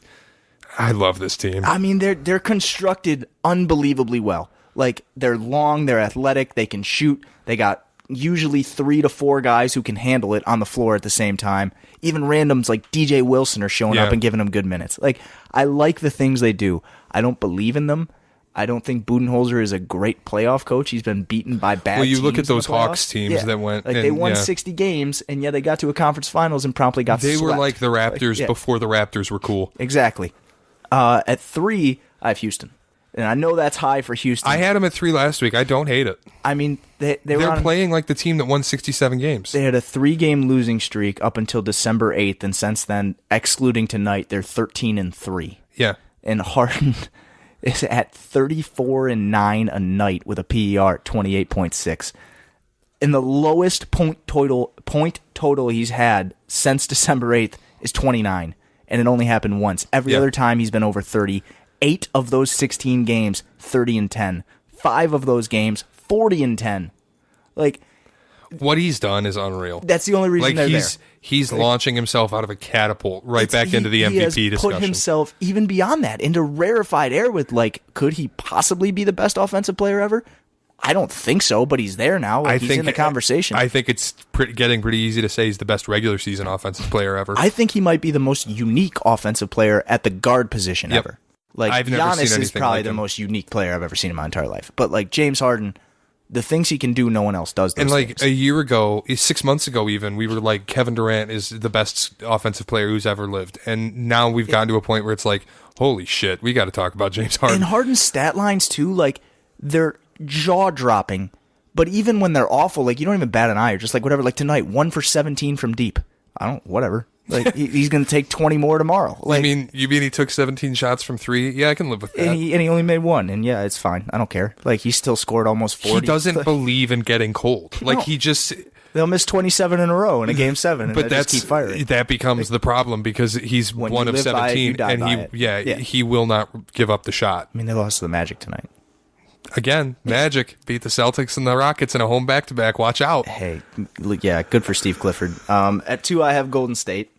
I love this team. I mean, they're constructed unbelievably well. Like, they're long, they're athletic, they can shoot. They got usually 3 to 4 guys who can handle it on the floor at the same time. Even randoms like DJ Wilson are showing up and giving them good minutes. Like, I like the things they do. I don't believe in them. I don't think Budenholzer is a great playoff coach. He's been beaten by bad teams. Well, you look at those in the playoffs. Hawks teams that went... Like, they won 60 games, and they got to a conference finals and promptly got They swept. were like the Raptors before the Raptors were cool. Exactly. At 3, I have Houston. And I know that's high for Houston. I had them at 3 last week. I don't hate it. I mean, they're playing like the team that won 67 games. They had a 3-game losing streak up until December 8th, and since then, excluding tonight, they're 13-3. Yeah. And Harden is at 34-9 a night with a PER at 28.6. And the lowest point total he's had since December 8th is 29, and it only happened once. Every other time he's been over 30. 8 of those 16 games, 30-10. 5 of those games, 40-10. Like, what he's done is unreal. That's the only reason they're there. He's launching himself out of a catapult back into the MVP he has discussion. Put himself even beyond that into rarefied air with, like, could he possibly be the best offensive player ever? I don't think so, but he's there now. He's in the conversation. I think it's getting pretty easy to say he's the best regular season offensive player ever. I think he might be the most unique offensive player at the guard position ever. Like, I've never seen Giannis anything is probably like the him. most unique player I've ever seen in my entire life. But, like, James Harden, the things he can do, no one else does those And, like, things. a year ago, 6 months ago even, we were like, Kevin Durant is the best offensive player who's ever lived. And now we've gotten to a point where it's like, holy shit, we got to talk about James Harden. And Harden's stat lines, too, like, they're jaw-dropping. But even when they're awful, like, you don't even bat an eye. You're just like, whatever. Like, tonight, 1 for 17 from deep. Whatever. Like, he's going to take 20 more tomorrow. Like, you mean he took 17 shots from 3? Yeah, I can live with that. and he only made 1. And, yeah, it's fine. I don't care. Like, he still scored almost 40. He doesn't believe in getting cold. Like, No. he just... They'll miss 27 in a row in a game 7. And But just keep firing. that becomes the problem because he's When one you of live by it, 17, you die and by it. he will not give up the shot. I mean, they lost to the Magic tonight. Again, Magic beat the Celtics and the Rockets in a home back-to-back. Watch out. Hey, yeah, good for Steve Clifford. At 2, I have Golden State.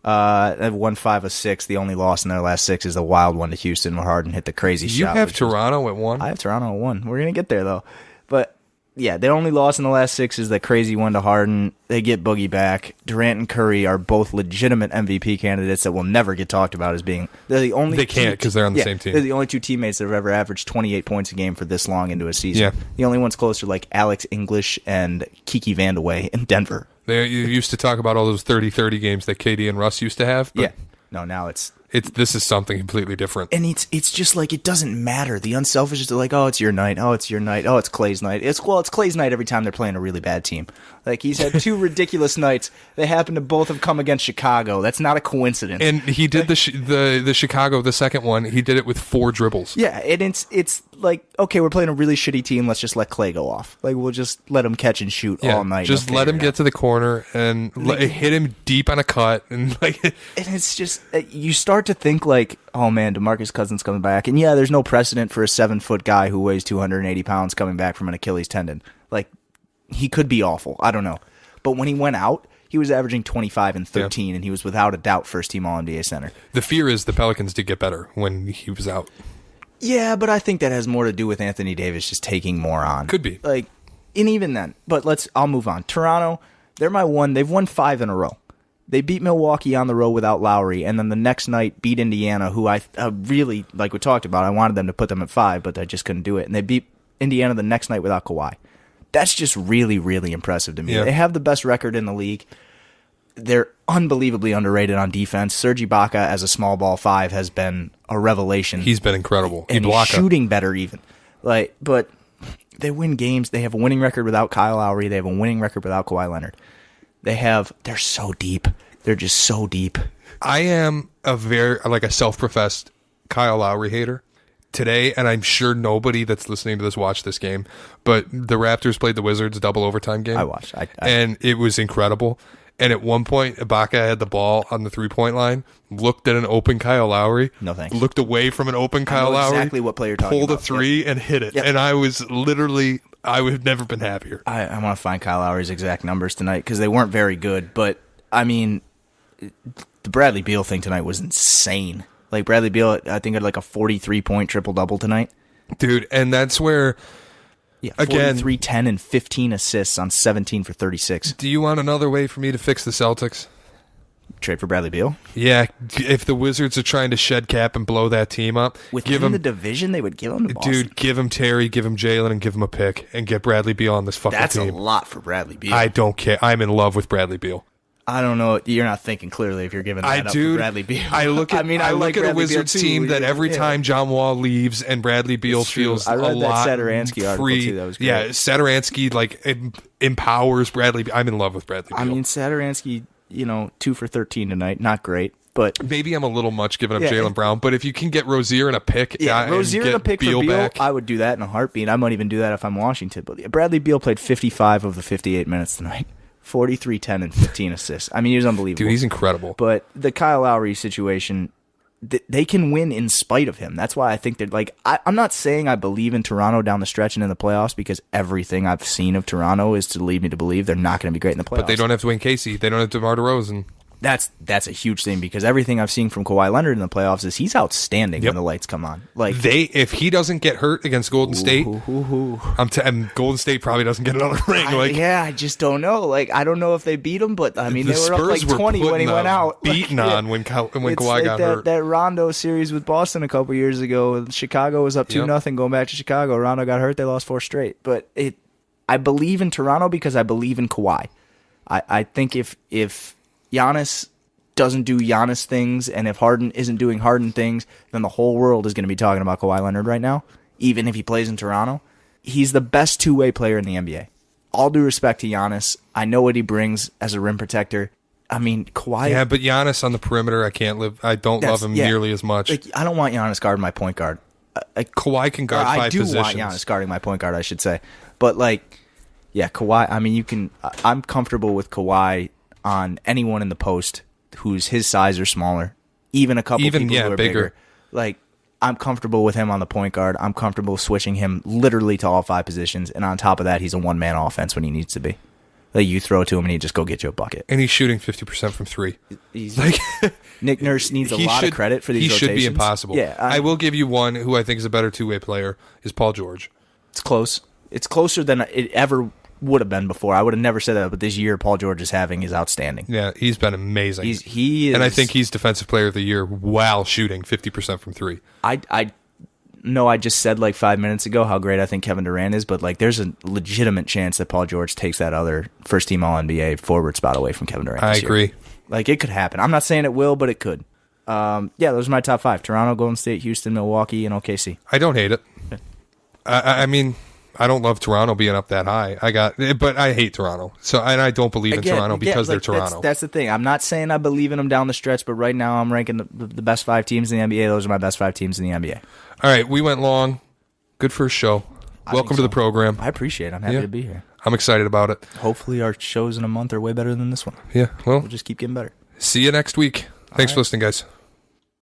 I have 1-5 of 6. The only loss in their last 6 is the wild one to Houston where Harden hit the crazy You shot. have Toronto at 1? I have Toronto at 1. We're going to get there, though. But, yeah, their only loss in the last 6 is the crazy one to Harden. They get Boogie back. Durant and Curry are both legitimate MVP candidates that will never get talked about as being... They're the only... They can't because they're on the same team. They're the only 2 teammates that have ever averaged 28 points a game for this long into a season. Yeah. The only ones close are like Alex English and Kiki Vandeweghe in Denver. You used to talk about all those 30-30 games that KD and Russ used to have. But Yeah. No, now it's... this is something completely different. And it's just like, it doesn't matter. The unselfish is like, oh, it's your night. Oh, it's your night. Oh, it's Clay's night. It's Clay's night every time they're playing a really bad team. Like, he's had 2 ridiculous nights. They happen to both have come against Chicago. That's not a coincidence. And he did the Chicago, the second one, he did it with 4 dribbles. Yeah, and it's like, okay, we're playing a really shitty team. Let's just let Clay go off. Like, we'll just let him catch and shoot all night. Just let him get to the corner and hit him deep on a cut. And like, and it's just, you start to think like, oh man, DeMarcus Cousins coming back. And yeah, there's no precedent for a 7-foot guy who weighs 280 pounds coming back from an Achilles tendon. Like, he could be awful. I don't know. But when he went out, he was averaging 25 and 13, and he was without a doubt first-team All-NBA center. The fear is the Pelicans did get better when he was out. Yeah, but I think that has more to do with Anthony Davis just taking more on. Could be. Like, and even then. But I'll move on. Toronto, they're my 1. They've won 5 in a row. They beat Milwaukee on the road without Lowry, and then the next night beat Indiana, who I really, like we talked about, I wanted them to put them at 5, but I just couldn't do it. And they beat Indiana the next night without Kawhi. That's just really, really impressive to me. Yeah. They have the best record in the league. They're unbelievably underrated on defense. Serge Ibaka as a small ball 5 has been a revelation. He's been incredible. And he's shooting better even. But they win games. They have a winning record without Kyle Lowry. They have a winning record without Kawhi Leonard. They're so deep. They're just so deep. I am a self-professed Kyle Lowry hater. today, and I'm sure nobody that's listening to this watched this game, but the Raptors played the Wizards double overtime game. I watched. And it was incredible. And at one point, Ibaka had the ball on the 3-point line, looked at an open Kyle Lowry. No thanks. Looked away from an open Kyle Lowry. Exactly what player you're talking pulled about. a three and hit it. Yep. And I was literally, I would have never been happier. I want to find Kyle Lowry's exact numbers tonight because they weren't very good. But, I mean, the Bradley Beal thing tonight was insane. Like, Bradley Beal, I think, had like a 43-point triple-double tonight. Dude, and that's where... Yeah, Again, 43, 10, and 15 assists on 17 for 36. Do you want another way for me to fix the Celtics? Trade for Bradley Beal? Yeah, if the Wizards are trying to shed cap and blow that team up, Within the division, they would give him to Boston. Dude, give him Terry, give him Jalen, and give him a pick, and get Bradley Beal on this fucking That's team. a lot for Bradley Beal. I don't care. I'm in love with Bradley Beal. I don't know. You're not thinking clearly if you're giving that up for Bradley Beal. I look at I look at a Wizards team that every time John Wall leaves and Bradley Beal feels I read a that lot Satoransky article free. too. That was great. Yeah, Satoransky like empowers Bradley. I'm in love with Bradley Beal. I mean, Satoransky, 2 for 13 tonight. Not great, but maybe I'm a little much giving up Yeah. Jalen Brown, but if you can get Rozier and a pick, Rozier and a pick Beal for Beal, back, I would do that in a heartbeat. I might even do that if I'm Washington. But Bradley Beal played 55 of the 58 minutes tonight. 43, 10, and 15 assists. I mean, he was unbelievable. dude, he's incredible. But the Kyle Lowry situation, they can win in spite of him. That's why I think they're like, I'm not saying I believe in Toronto down the stretch and in the playoffs because everything I've seen of Toronto is to lead me to believe they're not going to be great in the playoffs. But they don't have Dwayne Casey. They don't have DeMar DeRozan. That's a huge thing because everything I've seen from Kawhi Leonard in the playoffs is he's outstanding when the lights come on. Like if he doesn't get hurt against Golden State, and Golden State probably doesn't get another ring. I just don't know. Like I don't know if they beat him, but I mean they were up like 20 when he went out. Beaten on when Kawhi like got hurt. That Rondo series with Boston a couple years ago, Chicago was up 2-0 going back to Chicago. Rondo got hurt, they lost 4 straight. But I believe in Toronto because I believe in Kawhi. I think if Giannis doesn't do Giannis things, and if Harden isn't doing Harden things, then the whole world is going to be talking about Kawhi Leonard right now, even if he plays in Toronto. He's the best two-way player in the NBA. All due respect to Giannis, I know what he brings as a rim protector. I mean, Kawhi... Yeah, but Giannis on the perimeter, I don't love him nearly as much. Like, I don't want Giannis guarding my point guard. Kawhi can guard 5 positions. I do want Giannis guarding my point guard, I should say. But, Kawhi, I mean, I'm comfortable with Kawhi on anyone in the post who's his size or smaller, even a couple people who are bigger. Like, I'm comfortable with him on the point guard. I'm comfortable switching him literally to all 5 positions, and on top of that, he's a one-man offense when he needs to be. Like, you throw it to him, and he just go get you a bucket. And he's shooting 50% from 3. He's Nick Nurse needs a lot of credit for these rotations. He should be impossible. Yeah, I will give you one who I think is a better two-way player, is Paul George. It's close. It's closer than it ever would have been before. I would have never said that, but this year Paul George is having is outstanding. Yeah, he's been amazing. He is, and I think he's Defensive Player of the Year while shooting 50% from 3. I know I just said like 5 minutes ago how great I think Kevin Durant is, but like there's a legitimate chance that Paul George takes that other first-team All-NBA forward spot away from Kevin Durant. I agree. Year. Like it could happen. I'm not saying it will, but it could. Those are my top 5: Toronto, Golden State, Houston, Milwaukee, and OKC. I don't hate it. I mean, I don't love Toronto being up that high. But I hate Toronto. And I don't believe in Toronto because they're Toronto. That's the thing. I'm not saying I believe in them down the stretch, but right now I'm ranking the best 5 teams in the NBA. Those are my best 5 teams in the NBA. All right, we went long. Good first show. Welcome to the program. I appreciate it. I'm happy to be here. I'm excited about it. Hopefully our shows in a month are way better than this one. Yeah, well, We'll just keep getting better. see you next week. Thanks for listening, guys.